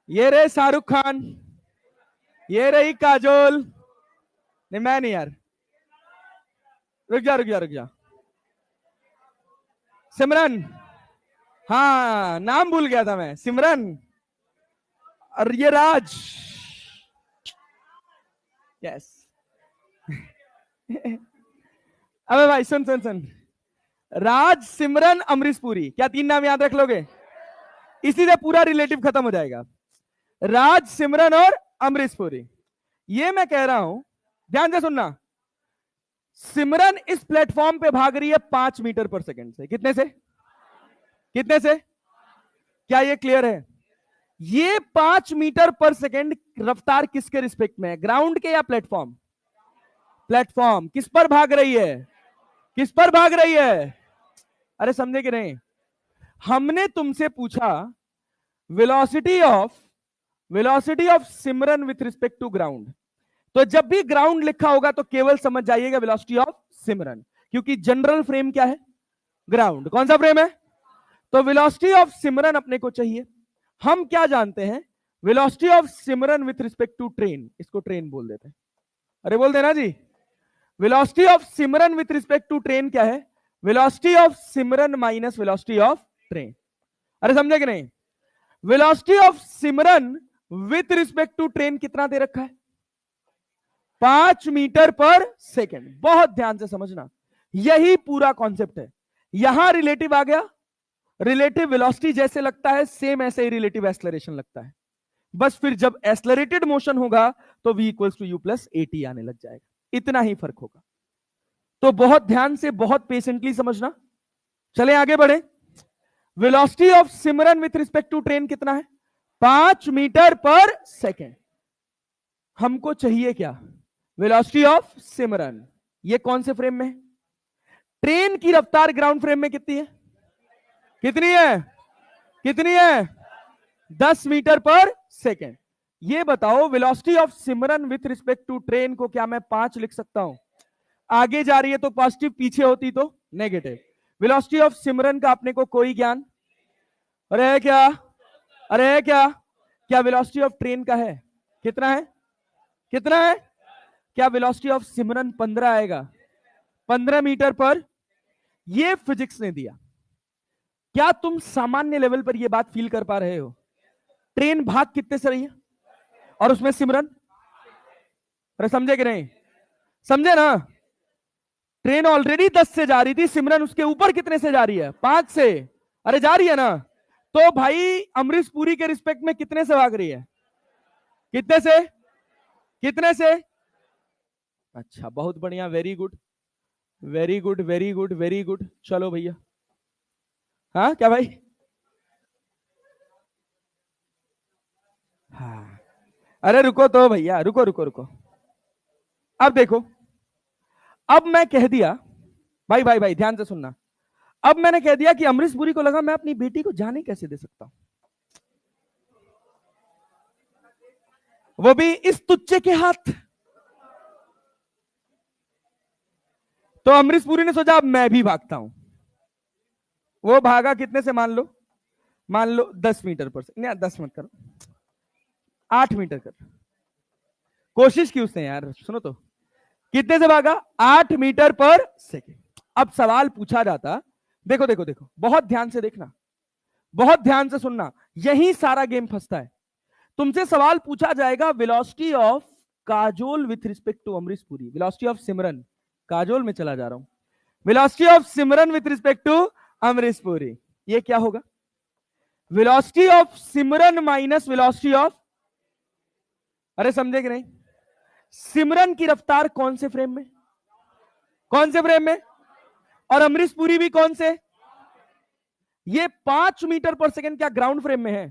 Speaker 1: ये रहे शाहरुख खान, ये रही काजोल। नहीं मैं नहीं यार, रुक जा रुक जा रुक जा। सिमरन, हाँ नाम भूल गया था मैं, सिमरन। और ये राज, यस। अबे भाई सुन सुन सुन, राज, सिमरन, अमरीश पुरी, क्या 3 नाम याद रख लोगे? इसी से पूरा रिलेटिव खत्म हो जाएगा। राज, सिमरन और अमरीश पुरी। ये मैं कह रहा हूं, ध्यान से सुनना। सिमरन इस प्लेटफॉर्म पे भाग रही है 5 मीटर पर सेकंड से। कितने से? कितने से? क्या ये क्लियर है? ये 5 मीटर पर सेकंड रफ्तार किसके रिस्पेक्ट में है? ग्राउंड के या प्लेटफॉर्म? प्लेटफॉर्म। किस पर भाग रही है? किस पर भाग रही है? अरे समझे कि नहीं? हमने तुमसे पूछा velocity of Simran with respect to ground. तो जब भी ग्राउंड लिखा होगा तो केवल समझ जाइएगा वेलोसिटी ऑफ सिमरन, क्योंकि जनरल फ्रेम क्या है? ग्राउंड। कौन सा फ्रेम है? तो वेलोसिटी ऑफ सिमरन अपने को चाहिए। हम क्या जानते हैं? Velocity of Simran with respect to train, इसको ट्रेन बोल देते हैं। अरे बोल देना जी। Velocity of Simran with respect to train क्या है? Velocity of Simran minus velocity of train. अरे समझे कि नहीं? Velocity of Simran with respect to train कितना दे रखा है? 5 मीटर पर सेकंड। बहुत ध्यान से समझना, यही पूरा कॉन्सेप्ट है। यहां रिलेटिव आ गया, रिलेटिव वेलोसिटी जैसे लगता है सेम ऐसे ही रिलेटिव एक्सेलरेशन लगता है। बस फिर जब एक्सेलरेटेड मोशन होगा तो v equals to u plus at आने लग जाएगा। इतना ही फर्क होगा। तो बहुत ध्यान से, बहुत पेशेंटली समझना। चले आगे बढ़े। Velocity of Simran with respect to train कितना है? 5 मीटर पर सेकेंड। हमको चाहिए क्या? Velocity of Simran. ये कौन से फ्रेम में है? ट्रेन की रफ्तार ग्राउंड फ्रेम में कितनी है? कितनी है? कितनी है? 10 मीटर पर सेकेंड। ये बताओ velocity of Simran with respect to train को क्या मैं 5 लिख सकता हूं? आगे जा रही है तो पॉजिटिव, पीछे होती तो नेगेटिव। वेलोसिटी ऑफ सिमरन का अपने को कोई ज्ञान? अरे है क्या? अरे है क्या? क्या वेलोसिटी ऑफ ट्रेन का है? कितना है? कितना है? क्या वेलोसिटी ऑफ सिमरन 15 आएगा? 15 मीटर पर। ये फिजिक्स ने दिया। क्या तुम सामान्य लेवल पर यह बात फील कर पा रहे हो? ट्रेन भाग कितने से रही है और उसमें सिमरन? अरे समझे कि नहीं? समझे ना? ट्रेन ऑलरेडी 10 से जा रही थी, सिमरन उसके ऊपर कितने से जा रही है? 5 से। अरे जा रही है ना? तो भाई अमरीश पुरी के रिस्पेक्ट में कितने से भाग रही है? कितने से? कितने से? अच्छा, बहुत बढ़िया, very good very good very good very good. चलो भैया। हाँ क्या भाई? हाँ, अरे रुको तो भैया, रुको रुको रुको। अब देखो, अब मैं कह दिया, भाई भाई भाई ध्यान से सुनना। अब मैंने कह दिया कि अमरीश पुरी को लगा मैं अपनी बेटी को जाने कैसे दे सकता हूं, वो भी इस तुच्चे के हाथ। तो अमरीश पुरी ने सोचा अब मैं भी भागता हूं। वो भागा कितने से? मान लो 10 मीटर पर से, नहीं 10 मत करो, 8 मीटर कर। कोशिश की उसने यार, सुनो तो, कितने से भागा? 8 मीटर पर सेकेंड। अब सवाल पूछा जाता, देखो देखो देखो, बहुत ध्यान से देखना, बहुत ध्यान से सुनना, यही सारा गेम फंसता है। तुमसे सवाल पूछा जाएगा velocity of Kajol with respect to Amrish Puri, velocity of Simran, Kajol में चला जा रहा हूं, velocity of Simran with respect to Amrish Puri, ये क्या होगा? Velocity of Simran minus velocity of, अरे समझे कि नहीं? सिमरन की रफ्तार कौन से फ्रेम में? कौन से फ्रेम में? और अमरीश पुरी भी कौन से? ये 5 मीटर पर सेकंड क्या ग्राउंड फ्रेम में है?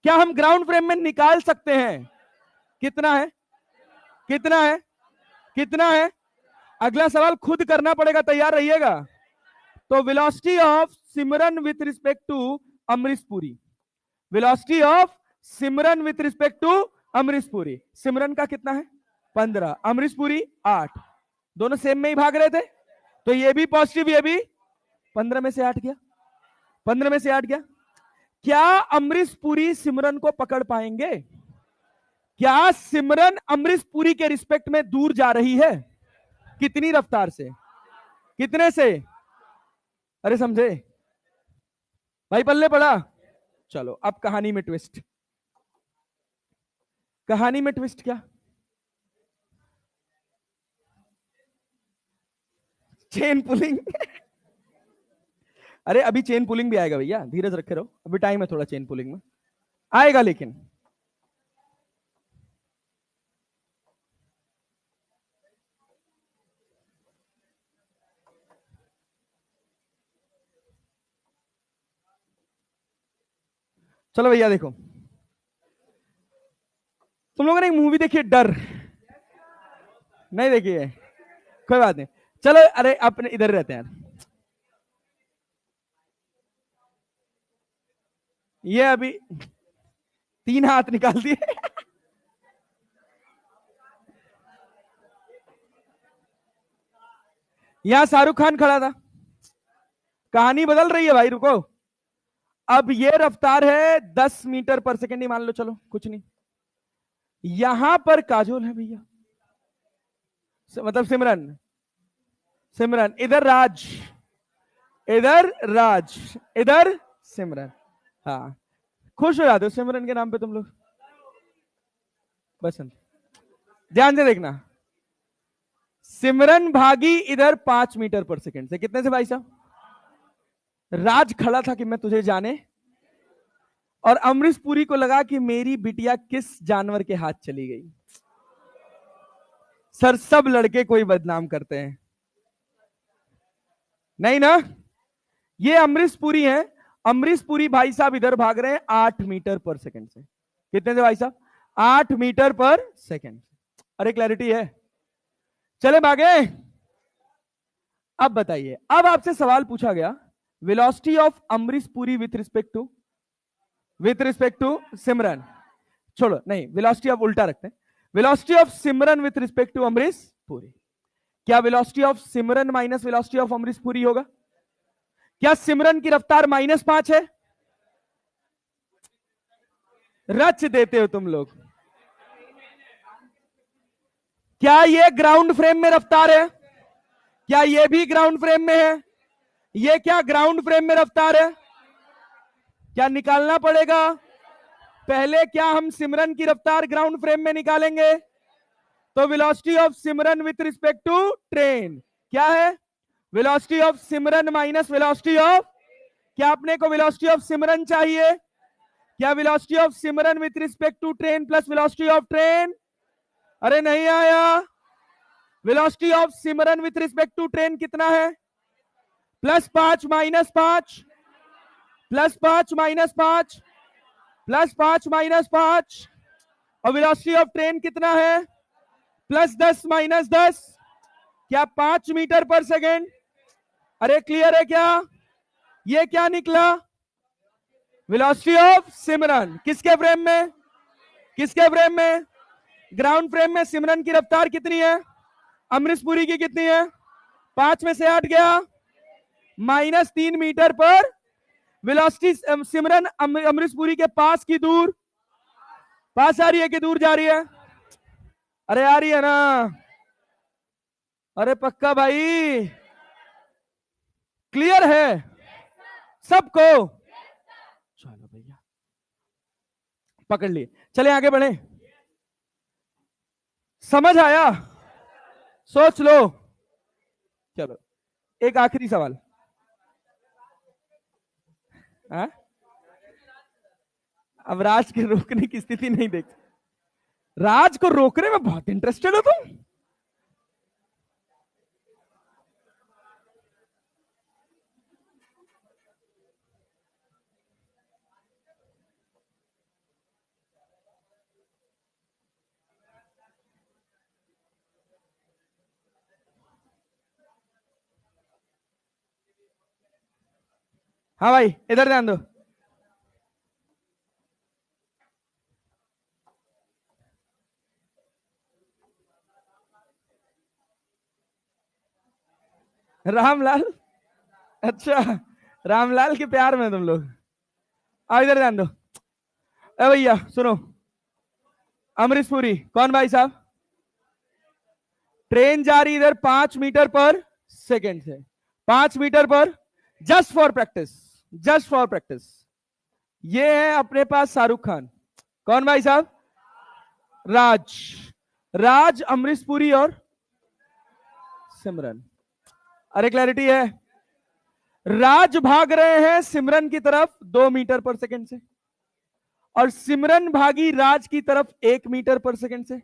Speaker 1: क्या हम ग्राउंड फ्रेम में निकाल सकते हैं? कितना है? कितना है? कितना है? अगला सवाल खुद करना पड़ेगा, तैयार रहिएगा। तो velocity of Simran with respect to Amrish Puri, velocity of Simran with respect to Amrish Puri, Simran का कितना है? 15, अमरीश पुरी 8, दोनों सेम में ही भाग रहे थे, तो ये भी पॉजिटिव, ये भी 15 में से 8 गया, 15 में से 8 गया। क्या अमरीश पुरी सिमरन को पकड़ पाएंगे? क्या सिमरन अमरीश पुरी के रिस्पेक्ट में दूर जा रही है? कितनी रफ्तार से? कितने से? अरे समझे भाई, पल्ले पड़ा। चलो अब कहानी में ट्विस्ट, कहानी में ट्विस्ट क्या? Chain pulling. अरे अभी चेन पुलिंग भी आएगा भैया, धीरज रखे रहो, अभी टाइम है थोड़ा, चेन पुलिंग में आएगा। लेकिन चलो भैया देखो, तुम लोगों ने एक मूवी देखी है डर? नहीं देखी है? कोई बात नहीं, चलो अरे अपने इधर रहते हैं यार। ये अभी 3 हाथ निकाल दिए। यहां शाहरुख खान खड़ा था, कहानी बदल रही है भाई, रुको। अब ये रफ्तार है 10 मीटर पर सेकेंड ही मान लो, चलो कुछ नहीं। यहां पर काजोल है भैया, मतलब सिमरन, सिमरन इधर राज, इधर राज, इधर सिमरन। हाँ, खुश हो जाते हो सिमरन के नाम पे तुम लोग? बसंत, ध्यान से देखना, सिमरन भागी इधर 5 मीटर पर सेकेंड से, कितने से भाई साहब? राज खड़ा था कि मैं तुझे जाने, और अमरीश पुरी को लगा कि मेरी बिटिया किस जानवर के हाथ चली गई। सर सब लड़के कोई बदनाम करते हैं, नहीं ना? ये अमरीश पुरी है, अमरीश पुरी भाई साहब इधर भाग रहे हैं 8 मीटर पर सेकंड से, कितने से भाई साहब? 8 मीटर पर सेकंड। अरे क्लैरिटी है? चले भागे। अब बताइए, अब आपसे सवाल पूछा गया velocity of Amrish Puri with respect to Simran, छोड़ो नहीं, वेलोसिटी ऑफ उल्टा रखते हैं, velocity of Simran with respect to Amrish Puri. क्या velocity of Simran minus velocity of Amrish Puri होगा? क्या सिमरन की रफ्तार -5 है? रच देते हो तुम लोग। क्या ये ग्राउंड फ्रेम में रफ्तार है? क्या ये भी ग्राउंड फ्रेम में है? ये क्या ग्राउंड फ्रेम में रफ्तार है? क्या निकालना पड़ेगा? पहले क्या हम सिमरन की रफ्तार ग्राउंड फ्रेम में निकालेंगे? तो velocity of Simran with respect to train क्या है? Velocity of Simran minus velocity of, क्या अपने को वेलोसिटी ऑफ सिमरन चाहिए? क्या velocity of Simran with respect to train plus velocity of train? अरे नहीं आया। Velocity of Simran with respect to train कितना है? +5 -5 +5 -5 +5 -5 और वेलोसिटी ऑफ ट्रेन कितना है? +10 -10। क्या 5 मीटर पर सेकेंड? अरे क्लियर है क्या? ये क्या निकला? वेलोसिटी ऑफ सिमरन किसके फ्रेम में? किसके फ्रेम में? ग्राउंड फ्रेम में सिमरन की रफ्तार कितनी है? अमरीश पुरी की कितनी है? 5 में से 8 गया, -3 मीटर पर वेलोसिटी सिमरन अमरीश पुरी के पास की दूर, पास आ रही है कि दूर जा रही है? अरे आ रही है ना? अरे पक्का भाई, क्लियर है सबको? चलो भैया पकड़ लिए, चले आगे बढ़े। समझ आया? सोच लो। चलो एक आखिरी सवाल। हाँ? अब राज के रोकने की स्थिति नहीं देख, राज को रोकने में बहुत इंटरेस्टेड हो तुम। हाँ भाई इधर ध्यान दो। रामलाल, अच्छा रामलाल के प्यार में तुम लोग। आ इधर ध्यान दो। ए भैया सुनो, अमरीश पुरी कौन भाई साहब? ट्रेन जा रही इधर 5 मीटर पर सेकेंड से, 5 मीटर पर, just for practice, just for practice. ये है अपने पास शाहरुख खान, कौन भाई साहब? राज, राज अमरीश पुरी और सिमरन। अरे क्लैरिटी है? राज भाग रहे हैं सिमरन की तरफ 2 मीटर पर सेकेंड से, और सिमरन भागी राज की तरफ 1 मीटर पर सेकेंड से।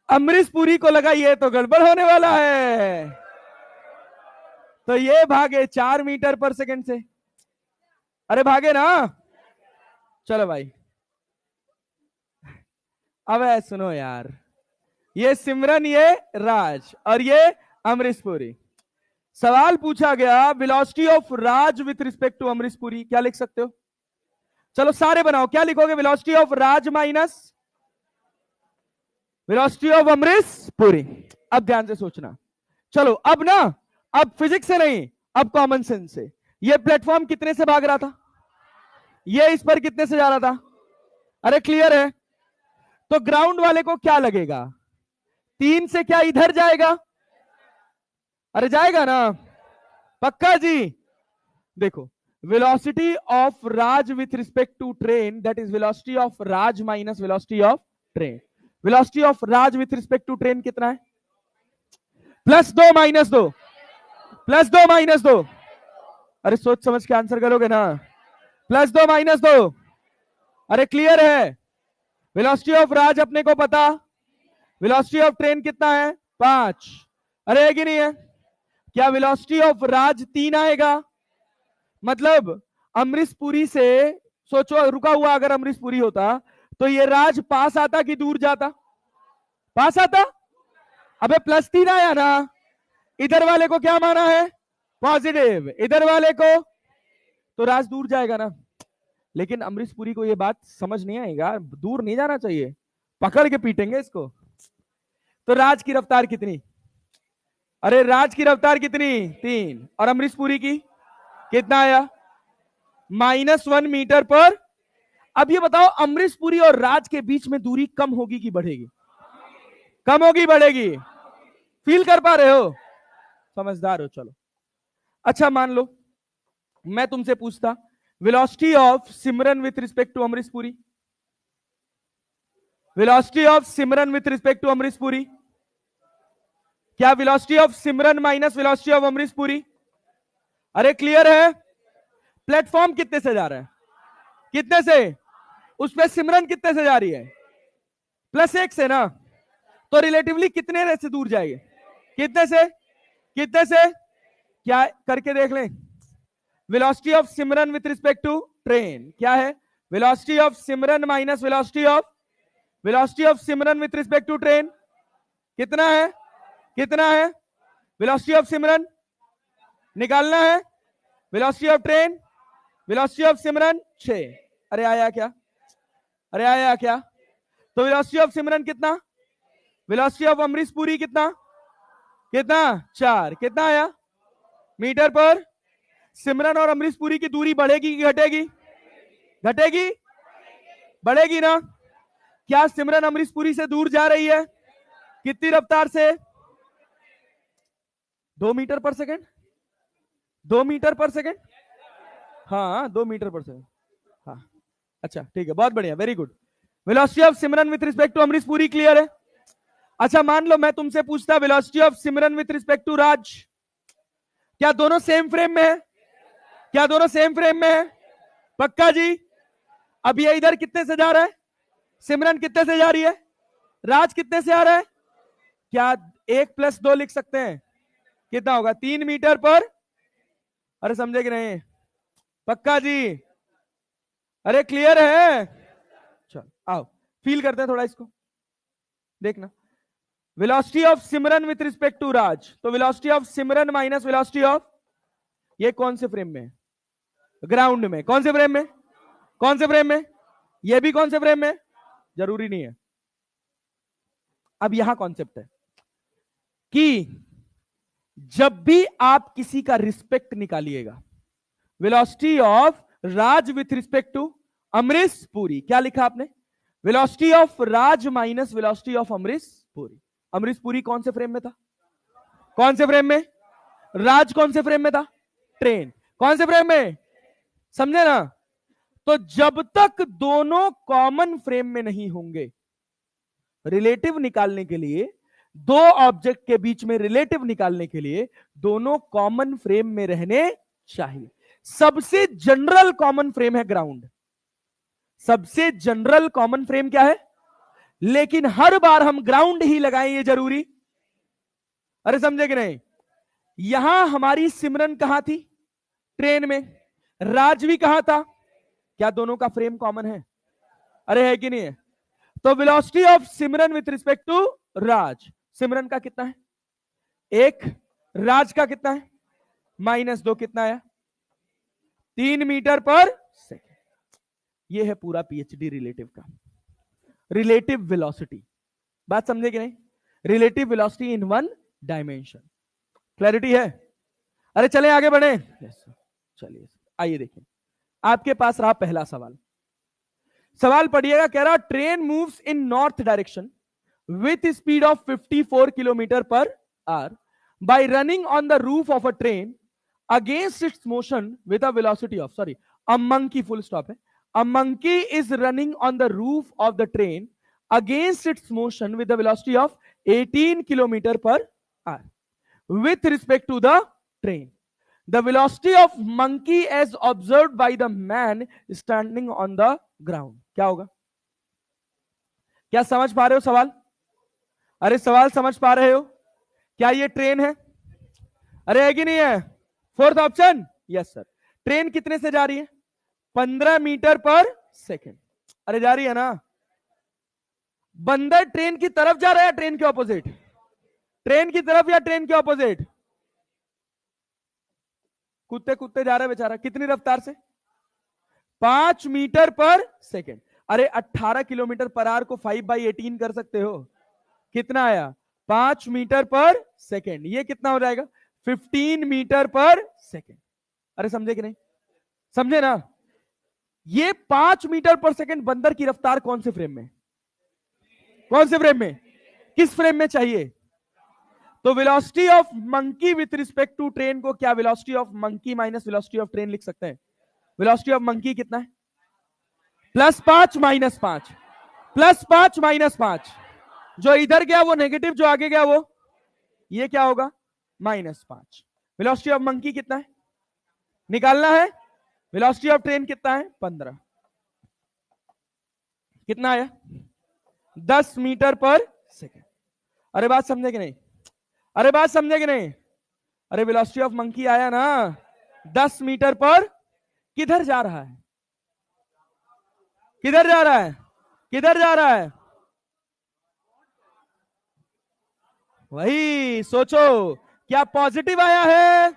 Speaker 1: अमरीश पुरी को लगा ये तो गड़बड़ होने वाला है, तो ये भागे 4 मीटर पर सेकेंड से। अरे भागे ना? चलो भाई अब सुनो यार, ये सिमरन, ये राज और ये अमरीश पुरी। सवाल पूछा गया velocity of Raj with respect to Amrish Puri, क्या लिख सकते हो? चलो सारे बनाओ, क्या लिखोगे? Velocity of Raj minus velocity of Amrish Puri. अब ध्यान से सोचना। चलो अब ना, अब फिजिक्स से नहीं, अब कॉमन सेंस से। ये प्लेटफॉर्म कितने से भाग रहा था? ये इस पर कितने से जा रहा था? अरे क्लियर है? तो ग्राउंड वाले को क्या लगेगा? 3 से क्या इधर जाएगा? अरे जाएगा ना? पक्का जी? देखो velocity of Raj with respect to train, that is velocity of Raj minus velocity of train. Velocity of Raj with respect to train कितना है? +2 -2 +2 -2। अरे सोच समझ के आंसर करोगे ना? +2 -2। अरे क्लियर है? वेलोसिटी ऑफ राज अपने को पता, वेलोसिटी ऑफ ट्रेन कितना है? 5। अरे है कि नहीं है? क्या वेलोसिटी ऑफ राज 3 आएगा? मतलब अमरीश पुरी से, सोचो रुका हुआ अगर अमरीश पुरी होता तो ये राज पास आता कि दूर जाता? पास आता। अबे +3 आया ना? इधर वाले को क्या माना है? पॉजिटिव, इधर वाले को तो राज दूर जाएगा ना। लेकिन अमरीश पुरी को ये बात समझ नहीं आएगा, दूर नहीं जाना चाहिए, पकड़ के पीटेंगे इसको। तो राज की रफ्तार कितनी? अरे राज की रफ्तार कितनी 3 और अमरीश पुरी की कितना आया -1 मीटर पर। अब ये बताओ अमरीश पुरी और राज के बीच में दूरी कम होगी कि बढ़ेगी? कम होगी बढ़ेगी? फील कर पा रहे हो? समझदार हो। चलो अच्छा मान लो मैं तुमसे पूछता velocity of Simran with respect to Amrish Puri. Velocity of Simran with respect to Amrish Puri क्या velocity of Simran minus velocity of Amrish Puri? अरे क्लियर है? प्लेटफॉर्म कितने से जा रहा है? कितने से? उस पर सिमरन कितने से जा रही है? +1 से ना, तो रिलेटिवली कितने से दूर जाएगी? कितने से? कितने से? क्या करके देख लें। Velocity of Simran with respect to train क्या है? Velocity of Simran minus velocity of Simran with respect to train कितना है? कितना है? वेलोसिटी ऑफ सिमरन निकालना है, velocity of train, velocity of Simran 6। अरे आया क्या? अरे आया क्या? तो वेलोसिटी ऑफ सिमरन कितना? वेलोसिटी ऑफ अमरीश पुरी कितना? कितना? 4। कितना आया मीटर पर? सिमरन और अमरीश पुरी की दूरी बढ़ेगी कि घटेगी? घटेगी? बढ़ेगी ना। क्या सिमरन अमरीश पुरी से दूर जा रही है? कितनी रफ्तार से? 2 मीटर पर सेकंड। 2 मीटर पर सेकंड। हाँ 2 मीटर पर सेकंड। हाँ अच्छा ठीक है, बहुत बढ़िया, very good. Velocity of Simran with respect to Amrish Puri clear है। अच्छा मान लो मैं तुमसे पूछता velocity of Simran with respect to Raj, क्या दोनों सेम फ्रेम में है? क्या दोनों सेम फ्रेम में है? पक्का जी? अब ये इधर कितने से जा रहा है? सिमरन कितने से जा रही है? राज कितने से आ रहा है? क्या 1 + 2 लिख सकते हैं? कितना होगा? 3 मीटर पर। अरे समझे कि नहीं? पक्का जी? अरे क्लियर है? चलो आओ फील करते हैं थोड़ा इसको, देखना। Velocity of Simran with respect to Raj, तो velocity of Simran minus velocity of, ये कौन से फ्रेम में? ग्राउंड में। कौन से फ्रेम में? कौन से फ्रेम में? ये भी कौन से फ्रेम में? जरूरी नहीं है। अब यहां कॉन्सेप्ट है कि जब भी आप किसी का रिस्पेक्ट निकालिएगा, velocity of Raj with respect to Amrish Puri, क्या लिखा आपने? Velocity of Raj minus velocity of Amrish Puri. Amrish Puri कौन से फ्रेम में था? कौन से फ्रेम में? राज कौन से फ्रेम में था? ट्रेन। कौन से फ्रेम में? समझे ना? तो जब तक दोनों कॉमन फ्रेम में नहीं होंगे, रिलेटिव निकालने के लिए, दो ऑब्जेक्ट के बीच में रिलेटिव निकालने के लिए दोनों कॉमन फ्रेम में रहने चाहिए। सबसे जनरल कॉमन फ्रेम है ग्राउंड। सबसे जनरल कॉमन फ्रेम क्या है? लेकिन हर बार हम ग्राउंड ही लगाएं ये जरूरी? अरे समझे कि नहीं? यहां हमारी सिमरन कहां थी? ट्रेन में। राज भी कहां था? क्या दोनों का फ्रेम कॉमन है? अरे है कि नहीं है? तो velocity of Simran with respect to Raj, Simran का कितना है? 1। राज का कितना है? -2। कितना आया? 3 मीटर पर सेकेंड। ये है पूरा पीएचडी रिलेटिव का। रिलेटिव वेलोसिटी, बात समझे कि नहीं? रिलेटिव वेलोसिटी इन 1 डायमेंशन। क्लैरिटी है? अरे चलें आगे बढ़े। चलिए आइए देखिए, आपके पास रहा पहला सवाल। सवाल पढ़िएगा, कह रहा train moves in north direction with speed of 54 kilometre पर hour by running on the roof of a train against its motion with a velocity of, sorry, a monkey, full stop है, a monkey is running on the roof of the train against its motion with the velocity of 18 kilometre पर hour with respect to the train. The velocity of monkey as observed by the man standing on the ground, क्या होगा? क्या समझ पा रहे हो सवाल? अरे सवाल समझ पा रहे हो? क्या ये ट्रेन है? अरे है कि नहीं है? 4th option, yes sir. Train कितने से जा रही है? 15 मीटर पर सेकेंड। अरे जा रही है ना? बंदर ट्रेन की तरफ जा रहा है या ट्रेन के ऑपोजिट? ट्रेन की तरफ या ट्रेन के ऑपोजिट? कूदते कूदते जा रहा है बेचारा। कितनी रफ्तार से? 5 मीटर पर सेकेंड। अरे 18 किलोमीटर पर आवर को 5/18 कर सकते हो? कितना आया? 5 मीटर पर सेकेंड, ये कितना हो जाएगा 15 मीटर पर सेकेंड। अरे समझे कि नहीं, समझे ना? ये 5 मीटर पर सेकेंड बंदर की रफ्तार कौन से फ्रेम में, कौन से फ्रेम में, किस फ्रेम में चाहिए? तो velocity of monkey with respect to train को क्या velocity of monkey minus velocity of train लिख सकते हैं? वेलोसिटी ऑफ मंकी कितना है? +5 -5, +5 -5। जो इधर गया वो नेगेटिव, जो आगे गया वो, ये क्या होगा -5। वेलोसिटी ऑफ मंकी कितना है निकालना है। वेलोसिटी ऑफ ट्रेन कितना है 15। कितना आया 10 मीटर पर सेकेंड। अरे बात समझे कि नहीं, अरे बात समझे कि नहीं? अरे वेलोसिटी ऑफ मंकी आया ना 10 मीटर पर, किधर जा रहा है, किधर जा रहा है, किधर जा रहा है? वही सोचो, क्या पॉजिटिव आया है?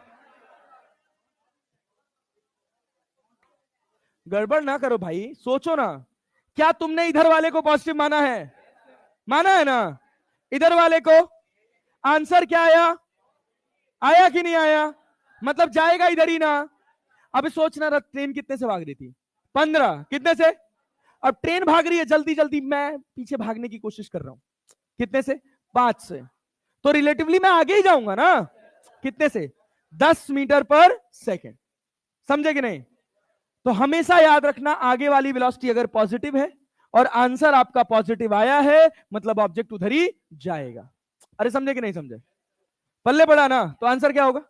Speaker 1: गड़बड़ ना करो भाई, सोचो ना, क्या तुमने इधर वाले को पॉजिटिव माना है? माना है ना? इधर वाले को आंसर क्या आया, आया कि नहीं आया? मतलब जाएगा इधर ही ना। अब सोचना रहा, ट्रेन कितने से भाग रही थी 15, कितने से? अब ट्रेन भाग रही है जल्दी जल्दी, मैं पीछे भागने की कोशिश कर रहा हूं, कितने से 5 से, तो रिलेटिवली मैं आगे ही जाऊंगा ना, कितने से 10 मीटर पर सेकेंड। समझे कि नहीं? तो हमेशा याद रखना, आगे वाली वेलोसिटी अगर पॉजिटिव है और आंसर आपका पॉजिटिव आया है, मतलब ऑब्जेक्ट उधर ही जाएगा। अरे समझे कि नहीं समझे? पल्ले पड़ा ना? तो आंसर क्या होगा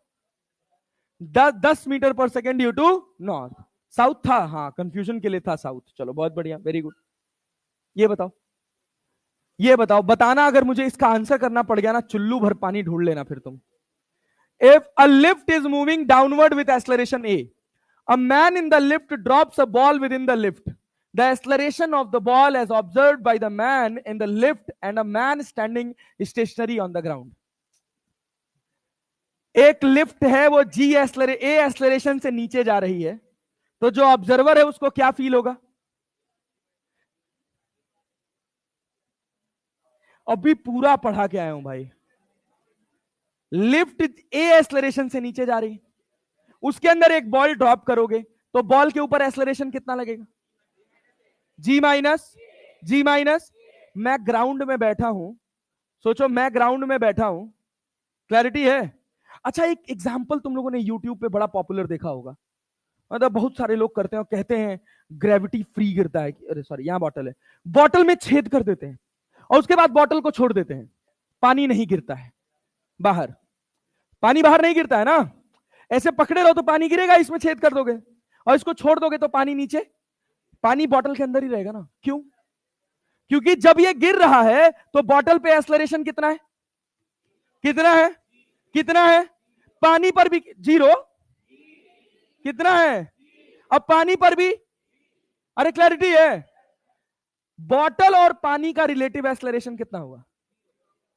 Speaker 1: 10 मीटर पर second due to north. South था, हाँ कंफ्यूजन के लिए था साउथ। चलो बहुत बढ़िया, वेरी गुड। ये बताओ, ये बताओ, बताना अगर मुझे इसका आंसर करना पड़ गया ना, चुल्लू भर पानी ढूंढ लेना फिर तुम। If a lift is moving downward with acceleration A, a man in the lift drops a ball within the lift. The acceleration of the ball as observed by the man in the lift and a man standing stationary on the ground. एक lift है, वो ए acceleration से नीचे जा रही है, तो जो ऑब्जर्वर है उसको क्या फील होगा? अभी पूरा पढ़ा के आया हूं भाई। लिफ्ट ए एक्सेलरेशन से नीचे जा रही है, उसके अंदर एक बॉल ड्रॉप करोगे तो बॉल के ऊपर एक्सेलरेशन कितना लगेगा? जी माइनस। मैं ग्राउंड में बैठा हूं, सोचो मैं ग्राउंड में बैठा हूं, क्लैरिटी है? अच्छा एक एग्जांपल तुम लोगों ने यूट्यूब पे बड़ा पॉपुलर देखा होगा, मतलब बहुत सारे लोग करते हैं और कहते हैं ग्रेविटी फ्री गिरता है। अरे सॉरी, यहां बॉटल है, बॉटल में छेद कर देते हैं और उसके बाद बॉटल को छोड़ देते हैं, पानी नहीं गिरता है बाहर, पानी बाहर नहीं गिरता है ना। ऐसे पकड़े रहो तो पानी गिरेगा, इसमें छेद कर दोगे और इसको छोड़ दोगे तो पानी नीचे, पानी बॉटल के अंदर ही रहेगा ना। क्यों? क्योंकि जब ये गिर रहा है तो बॉटल पे एक्सेलरेशन कितना है, कितना है, कितना है? पानी पर भी 0, कितना है? अब पानी पर भी, अरे क्लैरिटी है? बॉटल और पानी का रिलेटिव एक्सेलरेशन कितना हुआ,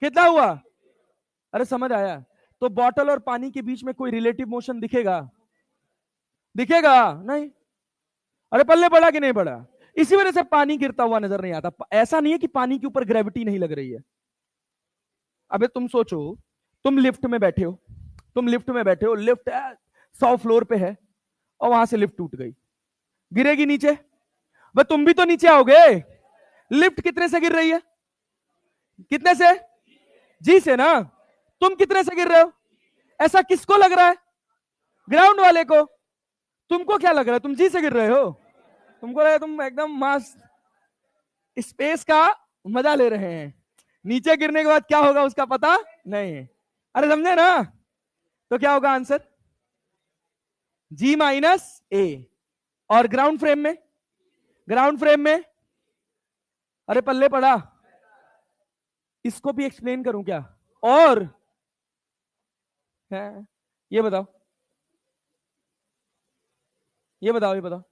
Speaker 1: कितना हुआ? अरे समझ आया? तो बॉटल और पानी के बीच में कोई रिलेटिव मोशन दिखेगा, दिखेगा नहीं। अरे पल्ले पड़ा कि नहीं पड़ा? इसी वजह से पानी गिरता हुआ नजर नहीं आता। ऐसा नहीं है कि पानी के ऊपर ग्रेविटी नहीं लग रही है। अबे तुम सोचो, तुम लिफ्ट में बैठे हो, तुम लिफ्ट में बैठे हो, लिफ्ट 100 फ्लोर पे है और वहां से लिफ्ट टूट गई, गिरेगी नीचे, वह तुम भी तो नीचे आओगे। लिफ्ट कितने से गिर रही है, कितने से? जी से ना। तुम कितने से गिर रहे हो? ऐसा किसको लग रहा है? ग्राउंड वाले को। तुमको क्या लग रहा है, तुम जी से गिर रहे हो? तुमको लग रहा है तुम एकदम मस्त स्पेस का मजा ले रहे हैं, नीचे गिरने के बाद क्या होगा उसका पता नहीं है। अरे समझे ना? तो क्या होगा आंसर? जी माइनस ए। और ग्राउंड फ्रेम में, ग्राउंड फ्रेम में, अरे पल्ले पड़ा, इसको भी एक्सप्लेन करूं क्या? और है ये बताओ, ये बताओ, ये बताओ।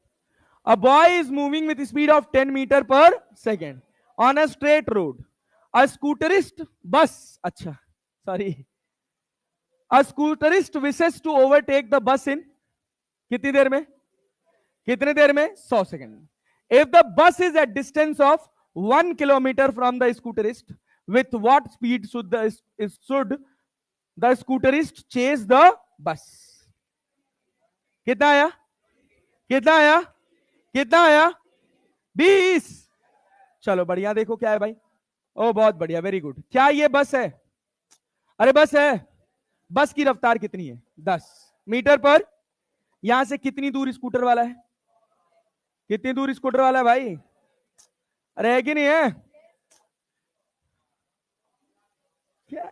Speaker 1: A boy is moving with speed of 10 meter per second on a straight road. A scooterist bus, अच्छा sorry, a scooterist wishes to overtake the bus in कितनी देर में, कितने देर में? 100 second. If the bus is at distance of 1 kilometer from the scooterist, with what speed should the scooterist chase the bus? कितना आया? कितना आया? कितना आया? 20। चलो बढ़िया, देखो क्या है भाई। ओ बहुत बढ़िया, वेरी गुड। क्या ये बस है? अरे बस है। बस की रफ्तार कितनी है? 10 मीटर पर। यहां से कितनी दूर स्कूटर वाला है? कितनी दूर स्कूटर वाला है भाई? अरे है कि नहीं है? क्या?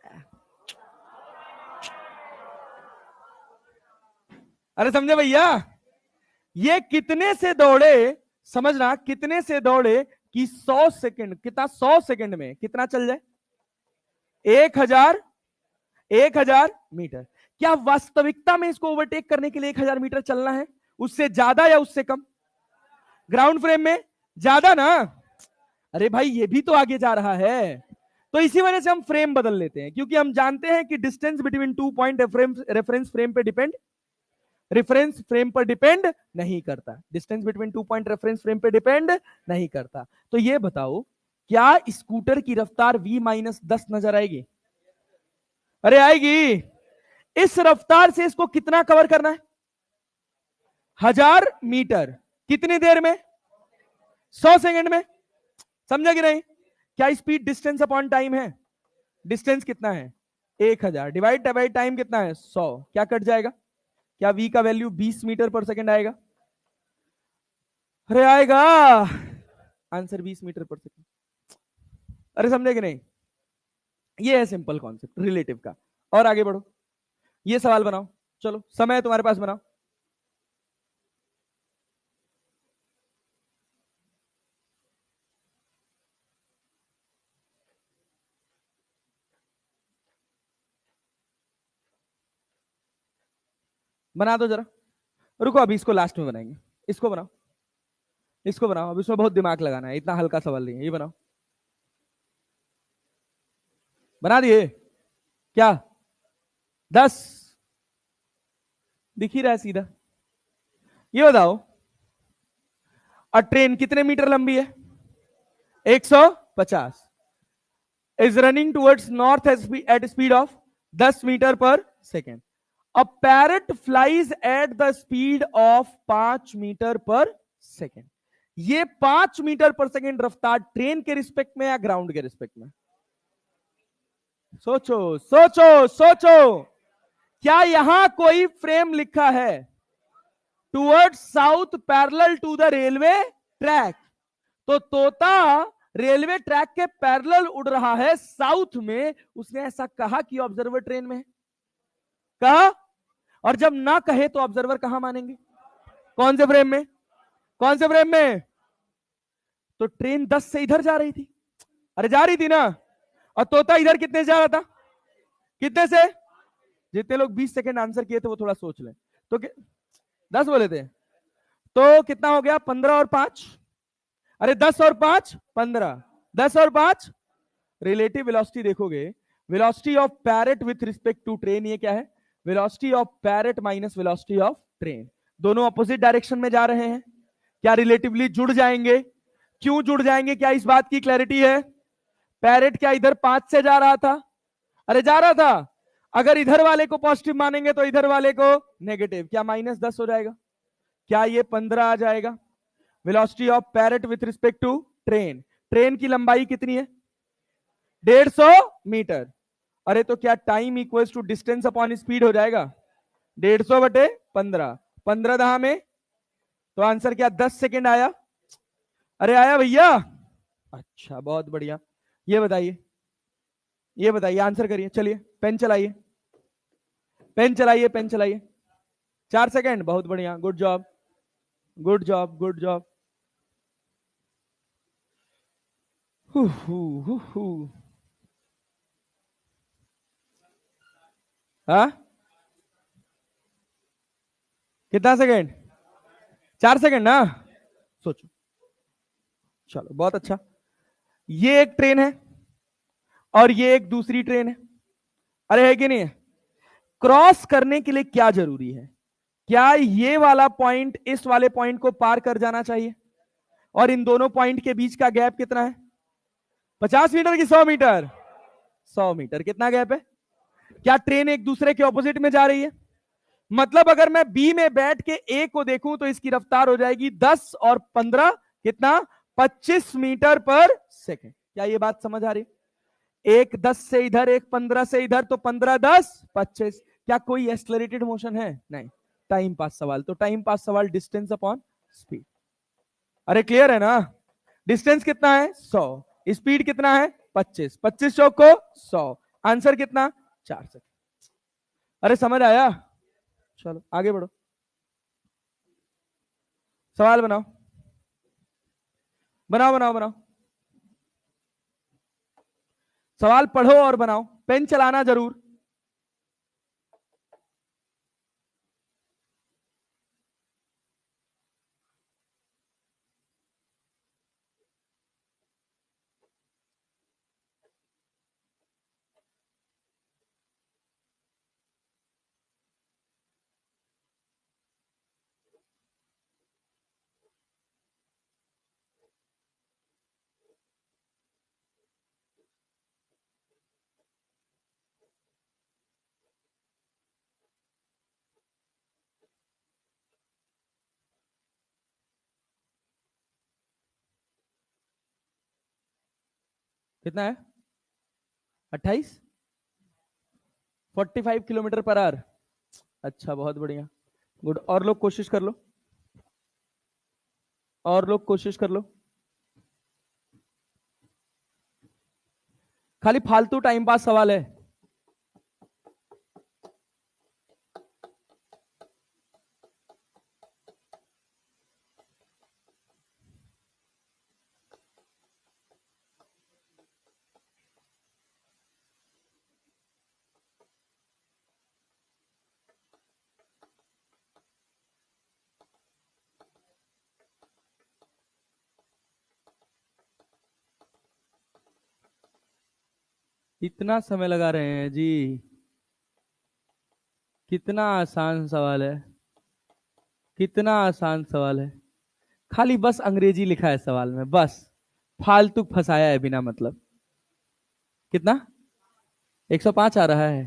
Speaker 1: अरे समझे भैया? ये कितने से दौड़े, समझना, कितने से दौड़े कि 100 सेकंड, कितना 100 सेकंड में कितना चल जाए? 1000 मीटर। क्या वास्तविकता में इसको ओवरटेक करने के लिए 1000 मीटर चलना है? उससे ज्यादा या उससे कम? ग्राउंड फ्रेम में ज्यादा ना? अरे भाई ये भी तो आगे जा रहा है। तो इसी वजह से हम फ्रेम बदल लेते हैं, क्योंकि हम जानते हैं कि distance between 2 point reference frame पे डिपेंड, रेफरेंस फ्रेम पर डिपेंड नहीं करता। Distance between 2 point reference frame पे डिपेंड नहीं करता। तो ये बताओ, क्या स्कूटर की रफ्तार v-10 नजर आएगी? अरे आएगी। इस रफ्तार से इसको कितना कवर करना है? 1000 मीटर। कितनी देर में? 100 सेकंड में। समझा कि नहीं? क्या स्पीड डिस्टेंस अपॉन टाइम है? डिस्टेंस कितना है? 1000 डिवाइड बाई टाइम कितना है? 100। क्या कट जाएगा? क्या v का वैल्यू 20 मीटर पर सेकंड आएगा? अरे आएगा। आंसर 20 मीटर पर सेकंड। अरे समझे कि नहीं? ये है सिंपल कॉन्सेप्ट रिलेटिव का। और आगे बढ़ो, ये सवाल बनाओ। चलो समय है तुम्हारे पास, बनाओ। बना दो जरा। रुको, अभी इसको लास्ट में बनाएंगे। इसको बनाओ, इसको बनाओ। अब इसमें बहुत दिमाग लगाना है, इतना हल्का सवाल नहीं है। ये बनाओ। बना दिए क्या? 10 दिख ही रहा है सीधा। ये बताओ, ट्रेन कितने मीटर लंबी है? 150। Is running towards north at speed of 10 metre पर second. A parrot flies at the speed of 5 metre पर सेकेंड। ये 5 मीटर पर सेकेंड रफ्तार ट्रेन के रिस्पेक्ट में या ग्राउंड के रिस्पेक्ट में? सोचो सोचो सोचो। क्या यहां कोई फ्रेम लिखा है towards south parallel to the railway track? तो तोता रेलवे ट्रैक के पैरेलल उड़ रहा है साउथ में। उसने ऐसा कहा कि ऑब्जर्वर ट्रेन में है? कहा। और जब ना कहे तो ऑब्जर्वर कहां मानेंगे? कौन से फ्रेम में? कौन से फ्रेम में? तो ट्रेन 10 से इधर जा रही थी। अरे जा रही थी ना। और तोता इधर कितने से जा रहा था? कितने से? जितने लोग 20 सेकंड आंसर किए थे वो थोड़ा सोच लें। तो 10 बोले थे, तो कितना हो गया? 15 और 5। अरे 10 और 5 15। 10 और 5 रिलेटिव वेलोसिटी देखोगे, velocity of parrot with respect to train, ये क्या है? Velocity of parrot minus velocity of train. दोनों अपोजिट डायरेक्शन में जा रहे हैं। क्या रिलेटिवली जुड़ जाएंगे? क्यों जुड़ जाएंगे? क्या इस बात की क्लैरिटी है? पैरेट क्या इधर 5 से जा रहा था? अरे जा रहा था। अगर इधर वाले को पॉजिटिव मानेंगे तो इधर वाले को नेगेटिव। क्या -10 हो जाएगा? क्या ये 15 आ जाएगा? Velocity of parrot with respect to train. Train की लंबाई कितनी है? 150 मीटर। अरे तो क्या time equals to distance upon speed हो जाएगा? 150 बटे 15। 15 दहा में, तो आंसर क्या 10 सेकेंड आया? अरे आया भैया? अच्छा बहुत बढ़िया। ये बताइए, ये बताइए, आंसर करिए। चलिए पेन चलाइए, पेन चलाइए, पेन चलाइए। 4 सेकेंड, बहुत बढ़िया, good job, good job, good job. हाँ कितना सेकेंड? 4 सेकेंड ना? सोचो। चलो बहुत अच्छा। ये एक ट्रेन है और ये एक दूसरी ट्रेन है। अरे है कि नहीं है? क्रॉस करने के लिए क्या जरूरी है? क्या ये वाला पॉइंट इस वाले पॉइंट को पार कर जाना चाहिए? और इन दोनों पॉइंट के बीच का गैप कितना है? 50 मीटर की 100 मीटर? 100 मीटर। कितना गैप है? क्या ट्रेन एक दूसरे के ऑपोजिट में जा रही है? मतलब अगर मैं बी में बैठ के ए को देखूं तो इसकी रफ्तार हो जाएगी 10 और 15, कितना? 25 मीटर पर सेकेंड। क्या ये बात समझ आ रही? एक 10 से इधर, एक 15 से इधर, तो 15 10 25। क्या कोई एक्सलरेटेड मोशन है? नहीं। टाइम पास सवाल। तो टाइम पास सवाल डिस्टेंस अपॉन स्पीड। अरे क्लियर है ना? डिस्टेंस कितना है? 100। स्पीड कितना है? 25। 25 चौक को 100। आंसर कितना? 4 सेकंड। अरे समझ आया? चलो आगे बढ़ो, सवाल बनाओ बनाओ बनाओ बनाओ। सवाल पढ़ो और बनाओ, पेन चलाना जरूर। कितना है? 28, 45 किलोमीटर पर आवर। अच्छा, बहुत बढ़िया, गुड। और लोग कोशिश कर लो, और लोग कोशिश कर लो। खाली फालतू टाइम पास सवाल है। इतना समय लगा रहे हैं जी? कितना आसान सवाल है, कितना आसान सवाल है। खाली बस अंग्रेजी लिखा है सवाल में, बस फालतू फंसाया है बिना मतलब। कितना? 105 आ रहा है।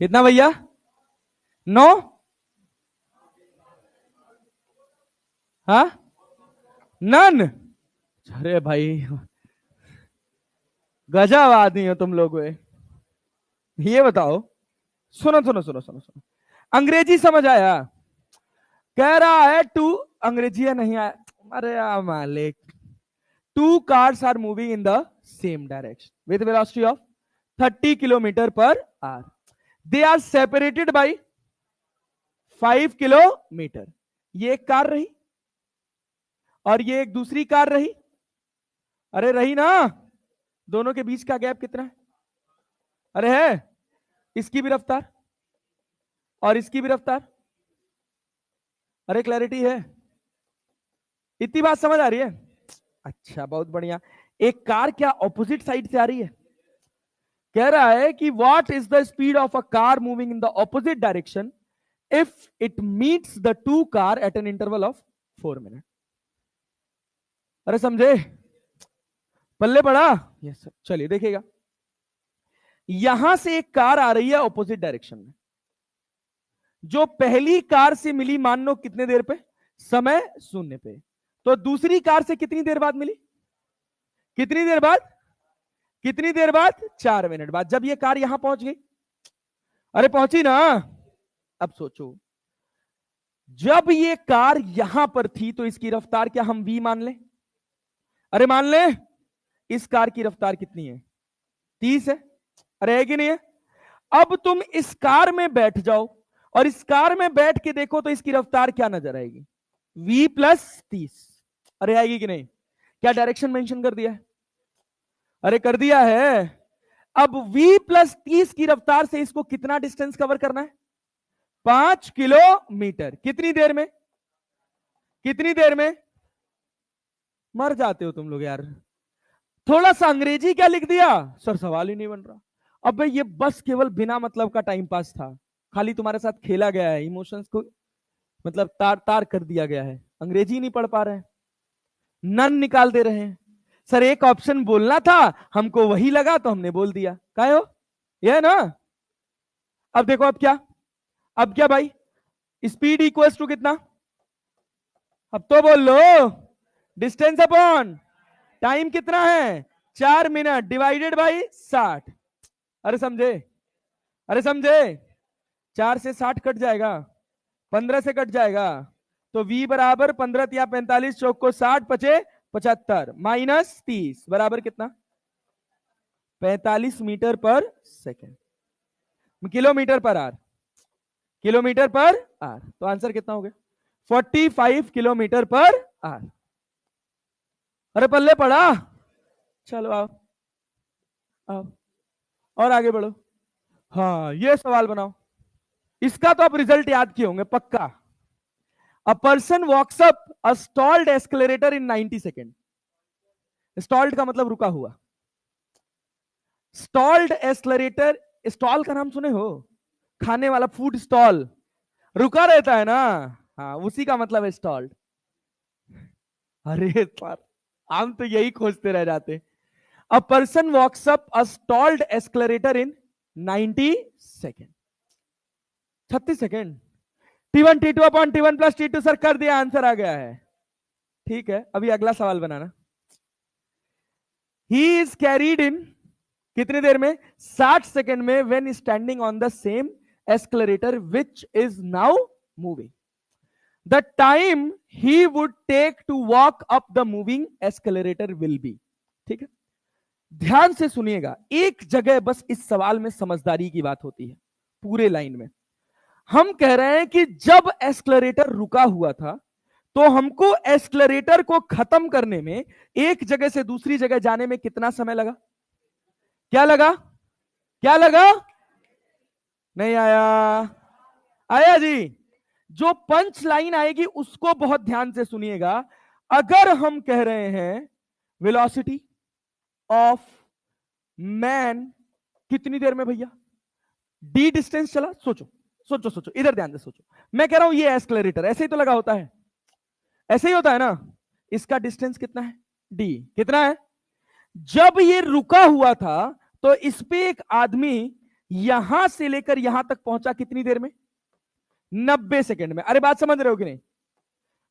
Speaker 1: कितना भैया? 9? हाँ, नन। अरे भाई, गजब आदमी हो तुम लोग। ये बताओ, सुनो सुनो सुनो सुनो सुनो, अंग्रेजी समझ आया? कह रहा है टू, अंग्रेजी है नहीं आया? अरे मालिक, two cars are moving in the same direction with velocity of 30 kilometre पर hour. They are separated by 5 kilometre. ये एक कार रही और ये एक दूसरी कार रही। अरे रही ना? दोनों के बीच का गैप कितना है? अरे है, इसकी भी रफ्तार और इसकी भी रफ्तार। अरे क्लैरिटी है? इतनी बात समझ आ रही है? अच्छा, बहुत बढ़िया। एक कार क्या ऑपोजिट साइड से आ रही है? कह रहा है कि what is the speed of a car moving in the opposite direction if it meets the two car eight an interval of 4 minute. अरे समझे? पल्ले पड़ा? Yes sir. चलिए देखिएगा, यहां से एक कार आ रही है ऑपोजिट डायरेक्शन में, जो पहली कार से मिली मान लो कितने देर पे? समय शून्य पे। तो दूसरी कार से कितनी देर बाद मिली? कितनी देर बाद? कितनी देर बाद? 4 मिनट बाद, जब ये कार यहां पहुंच गई। अरे पहुंची ना? अब सोचो, जब ये कार यहां पर थी तो इसकी रफ्तार क्या हम v मान लें? अरे मान ले, इस कार की रफ्तार कितनी है? 30 है। अरे है कि नहीं है? अब तुम इस कार में बैठ जाओ और इस कार में बैठ के देखो तो इसकी रफ्तार क्या नजर आएगी? v plus 30। अरे आएगी कि नहीं? क्या डायरेक्शन मेंशन कर दिया है? अरे कर दिया है। अब v प्लस 30 की रफ्तार से इसको कितना डिस्टेंस कवर करना है? 5 किलोमीटर। कितनी देर में? कितनी देर में? मर जाते हो तुम लोग यार। थोड़ा सा अंग्रेजी क्या लिख दिया सर, सवाल ही नहीं बन रहा। अब भाई ये बस केवल बिना मतलब का टाइम पास था। खाली तुम्हारे साथ खेला गया है, इमोशंस को मतलब तार तार कर दिया गया है, अंग्रेजी नहीं पढ़ पा रहे हैं, नन निकाल दे रहे हैं। सर एक ऑप्शन बोलना था, हमको वही लगा तो हमने बोल दिया, क्या हो ये ना। अब देखो अब क्या भाई, स्पीड इक्वल्स टू कितना, अब तो बोल लो, डिस्टेंस अपॉन टाइम कितना है 4 मिनट डिवाइडेड बाई 60। अरे समझे, अरे समझे, 4 से 60 कट जाएगा, 15 से कट जाएगा, तो v बराबर 15 या 45 चौक को 60 पचे 75 माइनस 30 बराबर कितना 45 मीटर पर सेकेंड, किलोमीटर पर आर, किलोमीटर पर आर, तो आंसर कितना हो गया 45 किलोमीटर पर आर। अरे पल्ले पड़ा, चलो आओ आओ और आगे बढ़ो। हाँ ये सवाल बनाओ, इसका तो आप रिजल्ट याद किए होंगे पक्का। A person walks up a stalled escalator in 90 second. Stalled का मतलब रुका हुआ, स्टॉल्ड एस्केलेरेटर, स्टॉल का नाम सुने हो, खाने वाला फूड स्टॉल रुका रहता है ना, हाँ उसी का मतलब है स्टॉल्ड। अरे हम तो यही खोजते रह जाते। A person walks up a stalled escalator in 90 second, 36 second, T1 T2 upon T1 plus T2 सर कर दिया, आंसर आ गया है। ठीक है अभी अगला सवाल बनाना। ही इज कैरीड इन कितनी देर में 60 सेकेंड में when standing on the same escalator which is now moving, the time he would take to walk up the moving escalator will be. ठीक है ध्यान से सुनिएगा, एक जगह बस इस सवाल में समझदारी की बात होती है, पूरे लाइन में हम कह रहे हैं कि जब एस्केलेरेटर रुका हुआ था तो हमको एस्केलेरेटर को खत्म करने में एक जगह से दूसरी जगह जाने में कितना समय लगा, क्या लगा, क्या लगा, नहीं आया, आया जी। जो पंच लाइन आएगी उसको बहुत ध्यान से सुनिएगा। अगर हम कह रहे हैं वेलोसिटी ऑफ मैन कितनी देर में भैया, डी डिस्टेंस चला, सोचो सोचो सोचो इधर ध्यान से सोचो, मैं कह रहा हूं ये एस्केलेरेटर ऐसे ही तो लगा होता है, ऐसे ही होता है ना, इसका डिस्टेंस कितना है डी, कितना है, जब ये रुका हुआ था तो इस पे एक आदमी यहां से लेकर यहां तक पहुंचा कितनी देर में 90 सेकेंड में। अरे बात समझ रहे हो कि नहीं,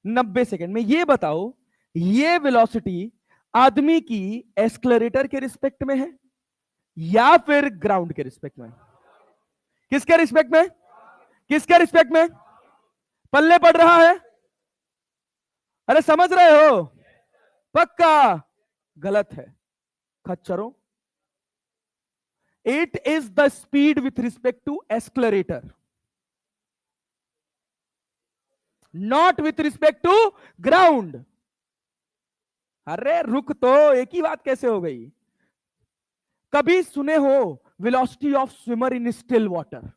Speaker 1: 90 सेकेंड में। ये बताओ ये वेलोसिटी आदमी की एस्केलेरेटर के रिस्पेक्ट में है या फिर ग्राउंड के रिस्पेक्ट में, किसके रिस्पेक्ट में, किसके रिस्पेक्ट में, पल्ले पड़ रहा है, अरे समझ रहे हो, पक्का गलत है खच्चरों, it is the speed with respect to escalator, not with respect to ground. अरे रुक तो, एक ही बात कैसे हो गई, कभी सुने हो velocity of swimmer in still water,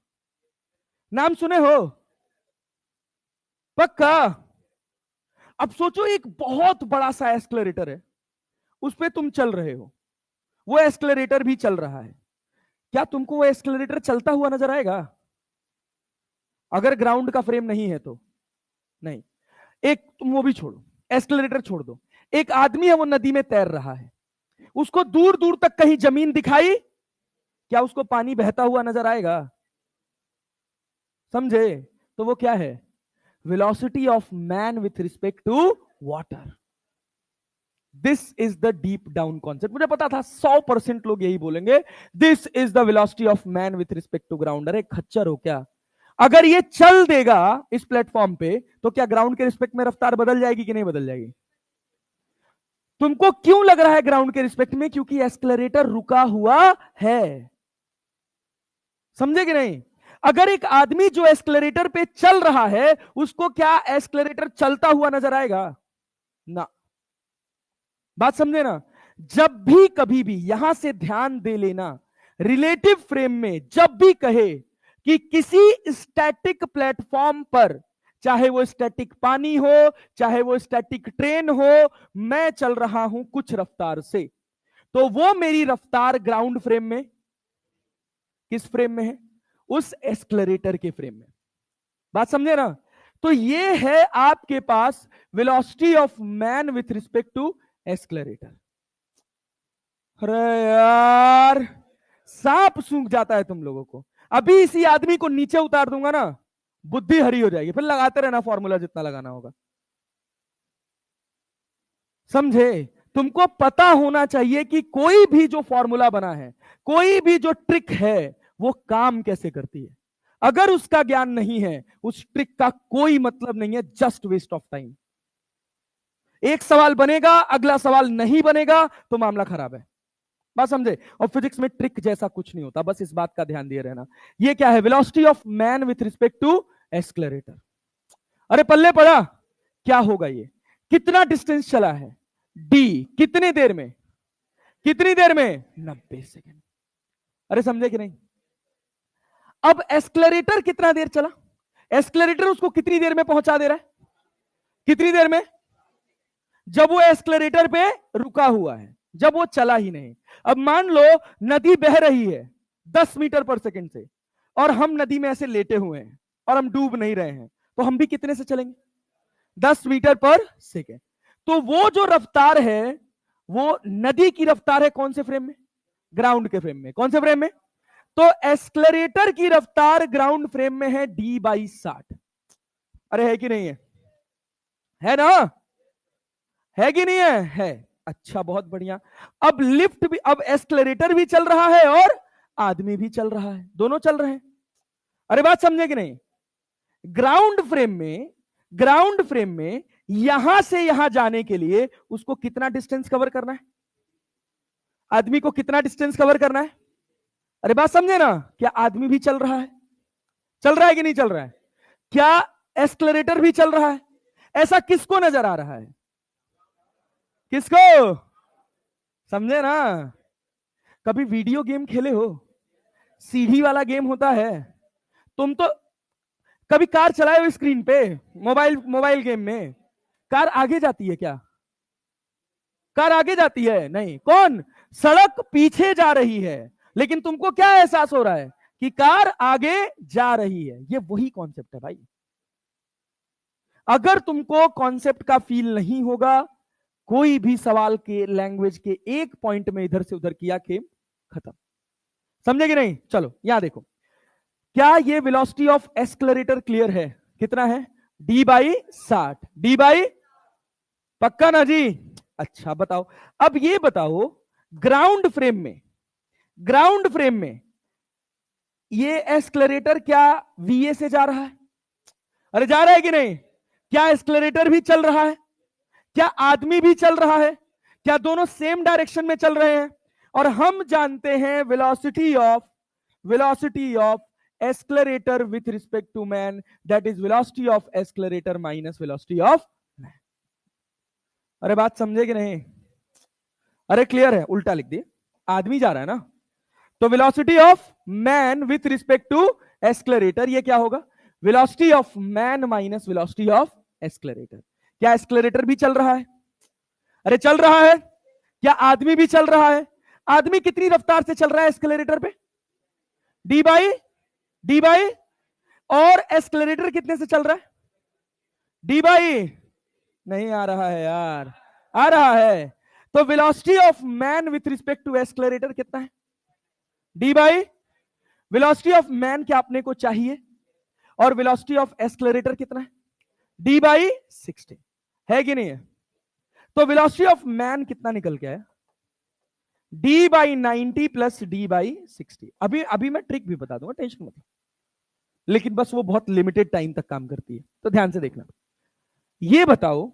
Speaker 1: नाम सुने हो पक्का। अब सोचो एक बहुत बड़ा सा एस्केलेरेटर है, उस पे तुम चल रहे हो, वो एस्केलेरेटर भी चल रहा है, क्या तुमको वो एस्केलेरेटर चलता हुआ नजर आएगा, अगर ग्राउंड का फ्रेम नहीं है तो नहीं। एक तुम वो भी छोड़ो, एस्केलेरेटर छोड़ दो, एक आदमी है वो नदी में तैर रहा है, उसको दूर दूर तक कहीं जमीन दिखाई, क्या उसको पानी बहता हुआ नजर आएगा, समझे, तो वो क्या है velocity of man with respect to water. This is the deep down concept, मुझे पता था 100% लोग यही बोलेंगे, this is the velocity of man with respect to ground. अरे खच्चर हो क्या, अगर ये चल देगा इस प्लेटफॉर्म पे तो क्या ग्राउंड के रिस्पेक्ट में रफ्तार बदल जाएगी कि नहीं बदल जाएगी, तुमको क्यों लग रहा है ग्राउंड के रिस्पेक्ट में, क्योंकि एस्केलेरेटर रुका हुआ है, समझे कि नहीं। अगर एक आदमी जो एस्केलेरेटर पे चल रहा है उसको क्या एस्केलेरेटर चलता हुआ नजर आएगा ना, बात समझे ना। जब भी कभी भी यहां से ध्यान दे लेना, रिलेटिव फ्रेम में जब भी कहे कि किसी स्टैटिक प्लेटफॉर्म पर, चाहे वो स्टैटिक पानी हो चाहे वो स्टैटिक ट्रेन हो, मैं चल रहा हूं कुछ रफ्तार से, तो वो मेरी रफ्तार ग्राउंड फ्रेम में, किस फ्रेम में है, उस एस्केलरेटर के फ्रेम में। बात समझे ना? तो ये है आपके पास velocity of man with respect to escalator. अरे यार सांप सूंघ जाता है तुम लोगों को। अभी इसी आदमी को नीचे उतार दूंगा ना, बुद्धि हरी हो जाएगी, फिर लगाते रहना फॉर्मूला जितना लगाना होगा। समझे? तुमको पता होना चाहिए कि कोई भी जो फॉर्मूला बना है, कोई भी जो ट्रिक है, वो काम कैसे करती है। अगर उसका ज्ञान नहीं है, उस ट्रिक का कोई मतलब नहीं है, जस्ट वेस्ट ऑफ टाइम। एक सवाल बनेगा, अगला सवाल नहीं बनेगा तो मामला खराब है। बात समझे? और फिजिक्स में ट्रिक जैसा कुछ नहीं होता, बस इस बात का ध्यान दिए रहना। ये क्या है? Velocity of man with respect to escalator. अरे पल्ले पड़ा, क्या होगा ये? कितना डिस्टेंस चला है? डी। कितने देर में? कितनी देर में? 90 सेकेंड। अरे समझे कि नहीं? अब एस्केलरेटर कितना देर चला? एस्केलरेटर उसको कितनी देर में पहुंचा दे रहा है? कितनी देर में? जब वो एस्केलरेटर पे रुका हुआ है, जब वो चला ही नहीं। अब मान लो नदी बह रही है 10 मीटर पर सेकंड से, और हम नदी में ऐसे लेटे हुए हैं और हम डूब नहीं रहे हैं, तो हम भी कितने से चलेंगे? 10 मीटर पर सेकंड। तो वो जो रफ्तार है, वो नदी की रफ्तार है कौन से फ्रेम में? ग्राउंड के फ्रेम में। कौन से फ्रेम में? तो एस्केलरेटर की रफ्तार ग्राउंड फ्रेम में है d/60। अरे है कि नहीं है? है ना? है कि नहीं है? है। अच्छा, बहुत बढ़िया। अब लिफ्ट भी, अब एस्केलरेटर भी चल रहा है और आदमी भी चल रहा है, दोनों चल रहे हैं। अरे बात समझे कि नहीं? ग्राउंड फ्रेम में यहां से यहां जाने के लिए उसको कितना डिस्टेंस कवर करना है? आदमी को कितना डिस्टेंस कवर करना है? अरे बात समझे ना? क्या आदमी भी चल रहा है? चल रहा है कि नहीं चल रहा है? क्या एस्केलरेटर भी चल रहा है? ऐसा किसको नजर आ रहा है? किसको? समझे ना? कभी वीडियो गेम खेले हो? सीढ़ी वाला गेम होता है। तुम तो कभी कार चलाए हो स्क्रीन पे? मोबाइल गेम में कार आगे जाती है क्या? कार आगे जाती है? नहीं। कौन? सड़क पीछे जा रही है, लेकिन तुमको क्या एहसास हो रहा है कि कार आगे जा रही है। ये वही कॉन्सेप्ट है भाई। अगर तुमको कॉन्सेप्ट का फील नहीं होगा, कोई भी सवाल के लैंग्वेज के एक पॉइंट में इधर से उधर किया, खेल खत्म। समझे कि नहीं? चलो यहां देखो, क्या ये वेलोसिटी ऑफ एस्केलरेटर क्लियर है? कितना है? d/60। d/, पक्का ना जी? अच्छा बताओ। अब ये बताओ, ग्राउंड फ्रेम में ये एस्केलरेटर क्या va से जा रहा है? अरे जा रहा है कि नहीं? क्या एस्केलरेटर भी चल रहा है? क्या आदमी भी चल रहा है? क्या दोनों सेम डायरेक्शन में चल रहे हैं? और हम जानते हैं velocity of escalator with respect to man, that is velocity of escalator minus velocity of man. अरे बात समझे कि नहीं? अरे क्लियर है? उल्टा लिख दिए, आदमी जा रहा है ना, तो velocity of man with respect to escalator, ये क्या होगा? Velocity of man minus velocity of escalator. क्या एस्केलरेटर भी चल रहा है? अरे चल रहा है। क्या आदमी भी चल रहा है? आदमी कितनी रफ्तार से चल रहा है एस्केलरेटर पे? d/, और एस्केलरेटर कितने से चल रहा है? d/, नहीं आ रहा है यार, आ रहा है। तो velocity of man with respect to escalator कितना है? d/, वेलोसिटी ऑफ मैन क्या अपने को चाहिए, और वेलोसिटी ऑफ एस्केलरेटर कितना है? d/60। है कि नहीं है? तो वेलोसिटी ऑफ मैन कितना निकल के आया? d/90 plus d/60। अभी मैं ट्रिक भी बता दूंगा, टेंशन मत, लेकिन बस वो बहुत लिमिटेड टाइम तक काम करती है, तो ध्यान से देखना। ये बताओ,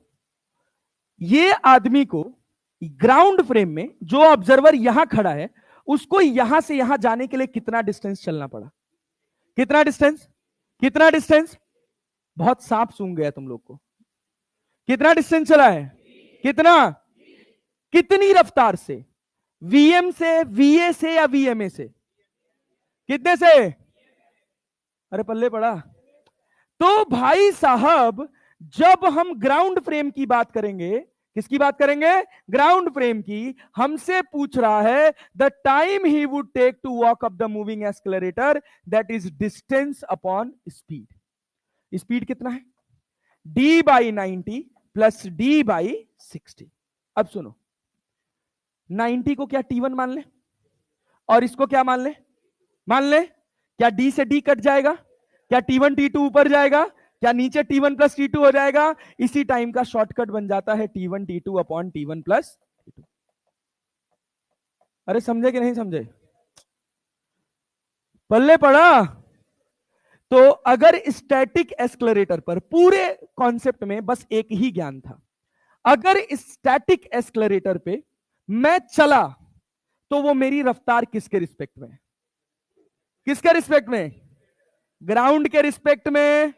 Speaker 1: ये आदमी को ग्राउंड फ्रेम में जो ऑब्जर्वर यहां खड़ा है, उसको यहां से यहां जाने के लिए कितना डिस्टेंस चलना पड़ा? कितना डिस्टेंस? कितना डिस्टेंस? बहुत सांप सूंघ गया तुम लोग को। कितना डिस्टेंस चला है? कितना? कितनी रफ्तार से? वीएम से, वीए से, या वीएमए से? कितने से? अरे पल्ले पड़ा। तो भाई साहब, जब हम ग्राउंड फ्रेम की बात करेंगे, किसकी बात करेंगे? ग्राउंड फ्रेम की। हमसे पूछ रहा है the time he would take to walk up the moving escalator, that is distance upon speed. Speed कितना है? d by 90 plus d by 60। अब सुनो, 90 को क्या t1 मान ले और इसको क्या मान ले? मान ले। क्या d से d कट जाएगा? क्या t1 t2 ऊपर जाएगा? क्या नीचे t1 प्लस t2 हो जाएगा? इसी टाइम का शॉर्टकट बन जाता है t1 t2 upon t1 plus t2। अरे समझे कि नहीं समझे? पल्ले पड़ा? तो अगर स्टैटिक एस्केलरेटर पर, पूरे कॉन्सेप्ट में बस एक ही ज्ञान था, अगर स्टैटिक एस्केलरेटर पे मैं चला तो वो मेरी रफ्तार किसके रिस्पेक्ट में? किसके रिस्पेक्ट में? ग्राउंड के रिस्पेक्ट में।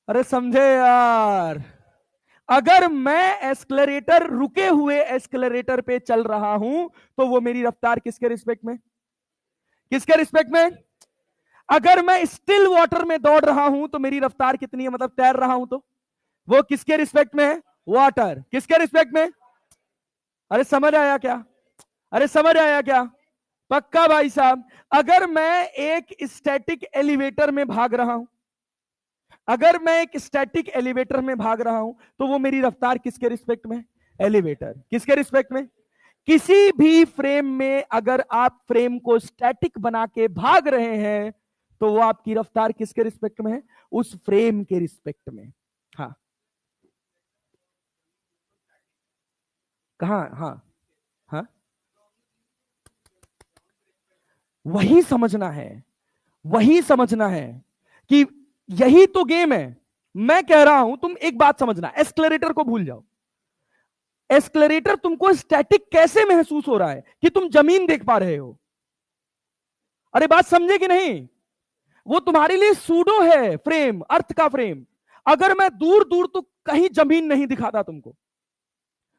Speaker 1: अरे समझे यार? अगर मैं एस्केलरेटर, रुके हुए एस्केलरेटर पे चल रहा हूं तो वो मेरी रफ्तार किसके रिस्पेक्ट में? किसके रिस्पेक्ट में? अगर मैं स्टिल वाटर में दौड़ रहा हूं तो मेरी रफ्तार कितनी है, मतलब तैर रहा हूं, तो वो किसके रिस्पेक्ट में है? वाटर। किसके रिस्पेक्ट में? अरे समझ आया क्या? अरे समझ आया क्या? पक्का भाई साहब। अगर मैं एक स्टैटिक एलिवेटर में भाग रहा हूं, अगर मैं एक स्टैटिक एलिवेटर में भाग रहा हूं तो वो मेरी रफ्तार किसके रिस्पेक्ट में? एलिवेटर। किसके रिस्पेक्ट में? किसी भी फ्रेम में अगर आप फ्रेम को स्टैटिक बना के भाग रहे हैं तो वो आपकी रफ्तार किसके रिस्पेक्ट में है? उस फ्रेम के रिस्पेक्ट में। हाँ कहा? हाँ हाँ, वही समझना है, वही समझना है कि यही तो गेम है। मैं कह रहा हूं तुम एक बात समझना, एस्केलरेटर को भूल जाओ। एस्केलरेटर तुमको स्टैटिक कैसे महसूस हो रहा है कि तुम जमीन देख पा रहे हो? अरे बात समझे कि नहीं? वो तुम्हारे लिए सूडो है फ्रेम, अर्थ का फ्रेम। अगर मैं दूर दूर तो कहीं जमीन नहीं दिखाता तुमको,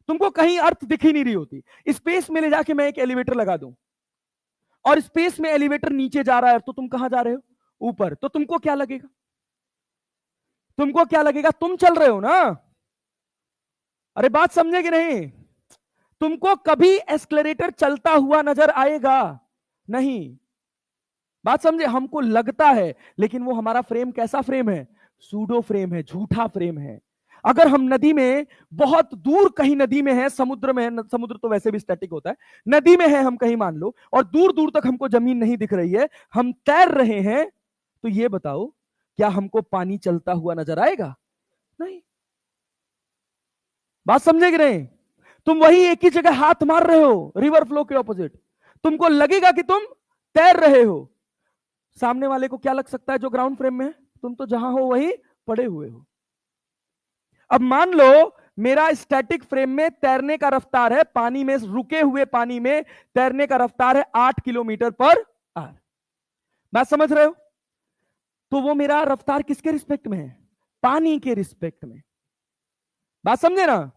Speaker 1: तुमको कहीं अर्थ दिख ही नहीं रही होती। स्पेस में ले जाके मैं एक एलिवेटर लगा दूं और स्पेस में एलिवेटर नीचे जा रहा है तो तुम कहां जा रहे हो? ऊपर। तो तुमको क्या लगेगा? तुमको क्या लगेगा? तुम चल रहे हो ना। अरे बात समझे कि नहीं? तुमको कभी एस्केलरेटर चलता हुआ नजर आएगा नहीं। बात समझे? हमको लगता है, लेकिन वो हमारा फ्रेम कैसा फ्रेम है? सूडो फ्रेम है, झूठा फ्रेम है। अगर हम नदी में, बहुत दूर कहीं नदी में है, समुद्र में है, समुद्र तो वैसे भी स्टैटिक होता है, नदी में है हम कहीं मान लो, और दूर दूर तक हमको जमीन नहीं दिख रही है, हम तैर रहे हैं, तो ये बताओ क्या हमको पानी चलता हुआ नजर आएगा? नहीं। बात समझे कि नहीं? तुम वही एक ही जगह हाथ मार रहे हो, रिवर फ्लो के ऑपोजिट, तुमको लगेगा कि तुम तैर रहे हो। सामने वाले को क्या लग सकता है जो ग्राउंड फ्रेम में है? तुम तो जहां हो वहीं पड़े हुए हो। अब मान लो मेरा स्टैटिक फ्रेम में तैरने का रफ्तार है, पानी में, रुके हुए पानी में तैरने का रफ्तार है 8 किलोमीटर पर आवर। बात समझ रहे हो? तो वो मेरा रफ्तार किसके रिस्पेक्ट में है? पानी के रिस्पेक्ट में। बात समझे ना?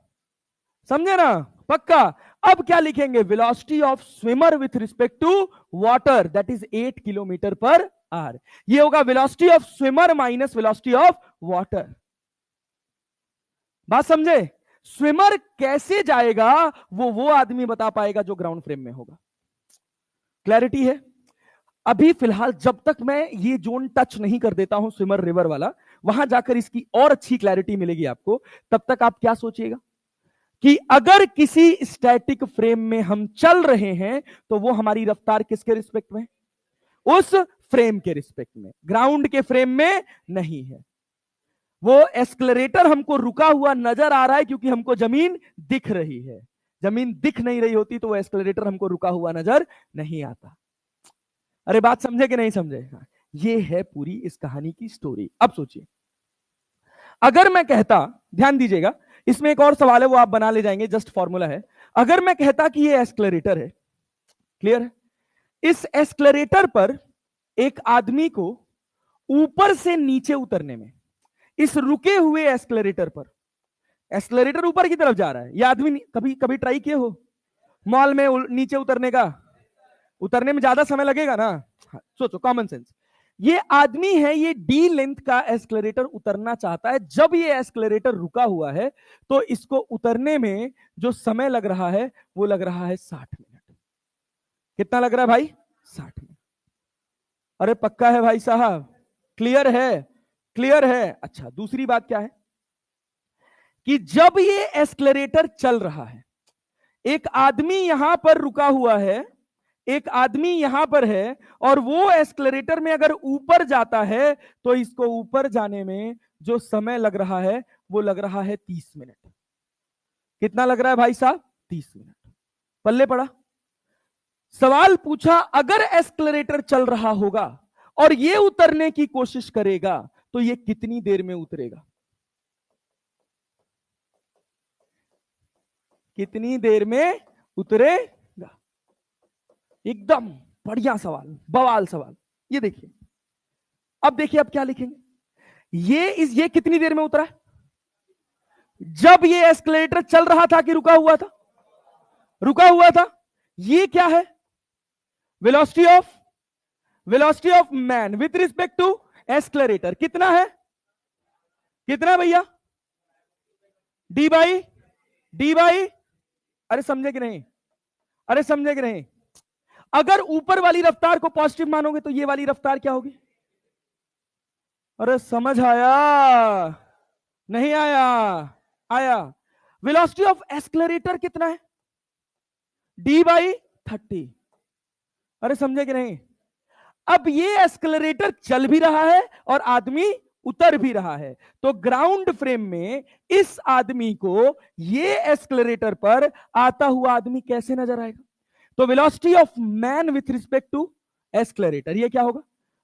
Speaker 1: समझे ना? पक्का। अब क्या लिखेंगे? Velocity of swimmer with respect to water, that is 8 kilometre पर आवर। ये होगा velocity of swimmer minus velocity of water. बात समझे? स्विमर कैसे जाएगा वो आदमी बता पाएगा जो ग्राउंड फ्रेम में होगा। क्लैरिटी है? अभी फिलहाल जब तक मैं ये जोन टच नहीं कर देता हूं स्विमर रिवर वाला, वहां जाकर इसकी और अच्छी क्लैरिटी मिलेगी आपको। तब तक आप क्या सोचिएगा कि अगर किसी स्टैटिक फ्रेम में हम चल रहे हैं तो वो हमारी रफ्तार किसके रिस्पेक्ट में? उस फ्रेम के रिस्पेक्ट में, ग्राउंड के फ्रेम में नहीं है। वो एस्केलरेटर हमको रुका हुआ नजर आ रहा है क्योंकि हमको जमीन दिख रही है। जमीन दिख नहीं रही होती तो वो एस्केलरेटर हमको रुका हुआ नजर नहीं आता। अरे बात समझे कि नहीं समझे? ये है पूरी इस कहानी की स्टोरी। अब सोचिए, अगर मैं कहता, ध्यान दीजिएगा, इसमें एक और सवाल है वो आप बना ले जाएंगे, जस्ट फॉर्मूला है। अगर मैं कहता कि ये एस्केलरेटर है, क्लियर है, इस एस्केलरेटर पर एक आदमी को ऊपर से नीचे उतरने में, इस रुके हुए एस्केलरेटर पर, एस्केलरेटर ऊपर की तरफ जा रहा है, यह आदमी कभी कभी ट्राई किए हो मॉल में नीचे उतरने का? उतरने में ज्यादा समय लगेगा ना। हाँ, सोचो, कॉमन सेंस। ये आदमी है, ये डी लेंथ का एस्केलेरेटर उतरना चाहता है। जब ये एस्केलेरेटर रुका हुआ है तो इसको उतरने में जो समय लग रहा है वो लग रहा है 60 मिनट। कितना लग रहा है भाई? 60 मिनट। अरे पक्का है भाई साहब? क्लियर है? क्लियर है। अच्छा, दूसरी बात क्या है कि जब ये एस्केलेरेटर चल रहा है, एक आदमी यहां पर रुका हुआ है, एक आदमी यहां पर है, और वो एस्केलेरेटर में अगर ऊपर जाता है तो इसको ऊपर जाने में जो समय लग रहा है वो लग रहा है 30 मिनट। कितना लग रहा है भाई साहब? 30 मिनट। पल्ले पड़ा। सवाल पूछा अगर एस्केलेरेटर चल रहा होगा और ये उतरने की कोशिश करेगा तो ये कितनी देर में उतरेगा? कितनी देर में उतरेगा? एकदम बढ़िया सवाल, बवाल सवाल। ये देखिए, अब देखिए अब क्या लिखेंगे। ये कितनी देर में उतरा? जब ये एस्केलेटर चल रहा था कि रुका हुआ था? रुका हुआ था। ये क्या है? Velocity of man with respect to escalator. कितना है? कितना भैया? D by. अरे समझे कि नहीं? अरे समझे कि नहीं? अगर ऊपर वाली रफ्तार को पॉजिटिव मानोगे तो ये वाली रफ्तार क्या होगी? अरे समझ आया? नहीं आया? आया। वेलोसिटी ऑफ एस्केलेरेटर कितना है? d/30। अरे समझे कि नहीं? अब ये एस्केलेरेटर चल भी रहा है और आदमी उतर भी रहा है, तो ग्राउंड फ्रेम में इस आदमी को ये एस्केलेरेटर पर आता हुआ आदमी कैसे नजर आएगा? तो velocity of man with respect to escalator, ये क्या होगा?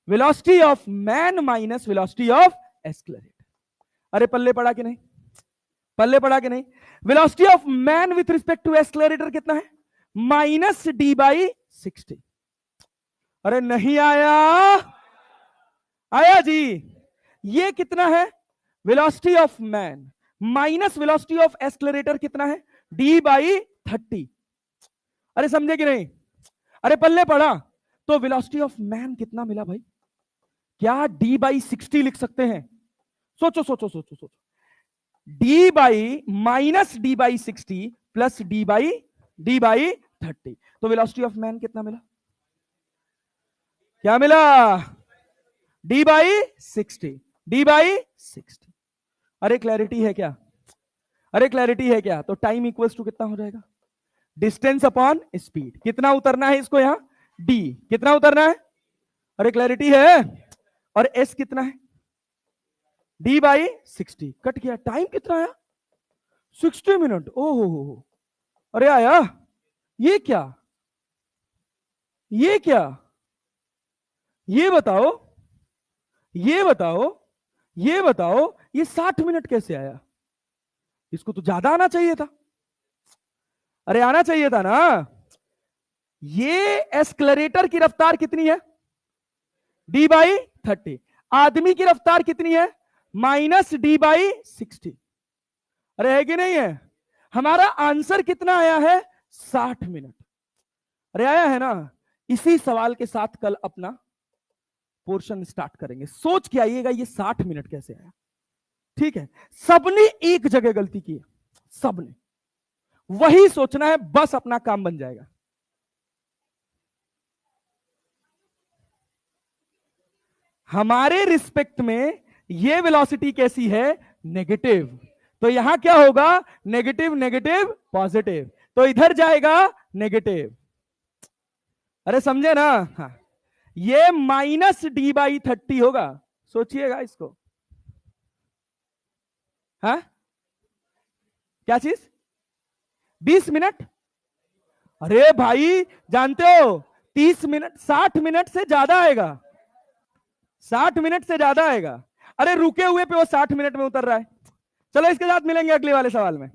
Speaker 1: Velocity of man minus velocity of escalator. अरे पल्ले पड़ा कि नहीं? पल्ले पड़ा कि नहीं? Velocity of man with respect to escalator कितना है? -d/60। अरे नहीं आया? आया जी। ये कितना है? Velocity of man minus velocity of escalator कितना है? d/30। अरे समझे कि नहीं? अरे पल्ले पड़ा। तो वेलोसिटी ऑफ मैन कितना मिला भाई? क्या d/60 लिख सकते हैं? सोचो सोचो सोचो सोचो। d/-d/60 plus d/30। तो वेलोसिटी ऑफ मैन कितना मिला? क्या मिला? d/60। d/60। अरे क्लैरिटी है क्या? अरे क्लैरिटी है क्या? तो टाइम इक्वल्स टू कितना हो जाएगा? Distance upon speed. कितना उतरना है इसको? यहां d कितना उतरना है? अरे क्लैरिटी है? और s कितना है? d/60। कट गया। टाइम कितना आया? 60 मिनट। ओहो, अरे आया। ये क्या? ये क्या? ये बताओ, ये बताओ, ये बताओ, ये 60 मिनट कैसे आया? इसको तो ज्यादा आना चाहिए था। अरे आना चाहिए था ना। ये एस्केलेरेटर की रफ्तार कितनी है? d/30। आदमी की रफ्तार कितनी है? -d/60। अरे है कि नहीं है? हमारा आंसर कितना आया है? 60 मिनट। अरे आया है ना? इसी सवाल के साथ कल अपना पोर्शन स्टार्ट करेंगे। सोच के आइएगा ये 60 मिनट कैसे आया। ठीक है? सबने एक जगह गलती की है, सबने। वही सोचना है, बस अपना काम बन जाएगा। हमारे रिस्पेक्ट में ये वेलोसिटी कैसी है? नेगेटिव। तो यहां क्या होगा? Negative negative positive. तो इधर जाएगा नेगेटिव। अरे समझे ना? हाँ। ये -d/30 होगा। सोचिएगा इसको। हाँ, क्या चीज? 20 मिनट? अरे भाई जानते हो 30 मिनट 60 मिनट से ज्यादा आएगा। 60 मिनट से ज्यादा आएगा। अरे रुके हुए पे वो 60 मिनट में उतर रहा है। चलो इसके साथ मिलेंगे अगले वाले सवाल में।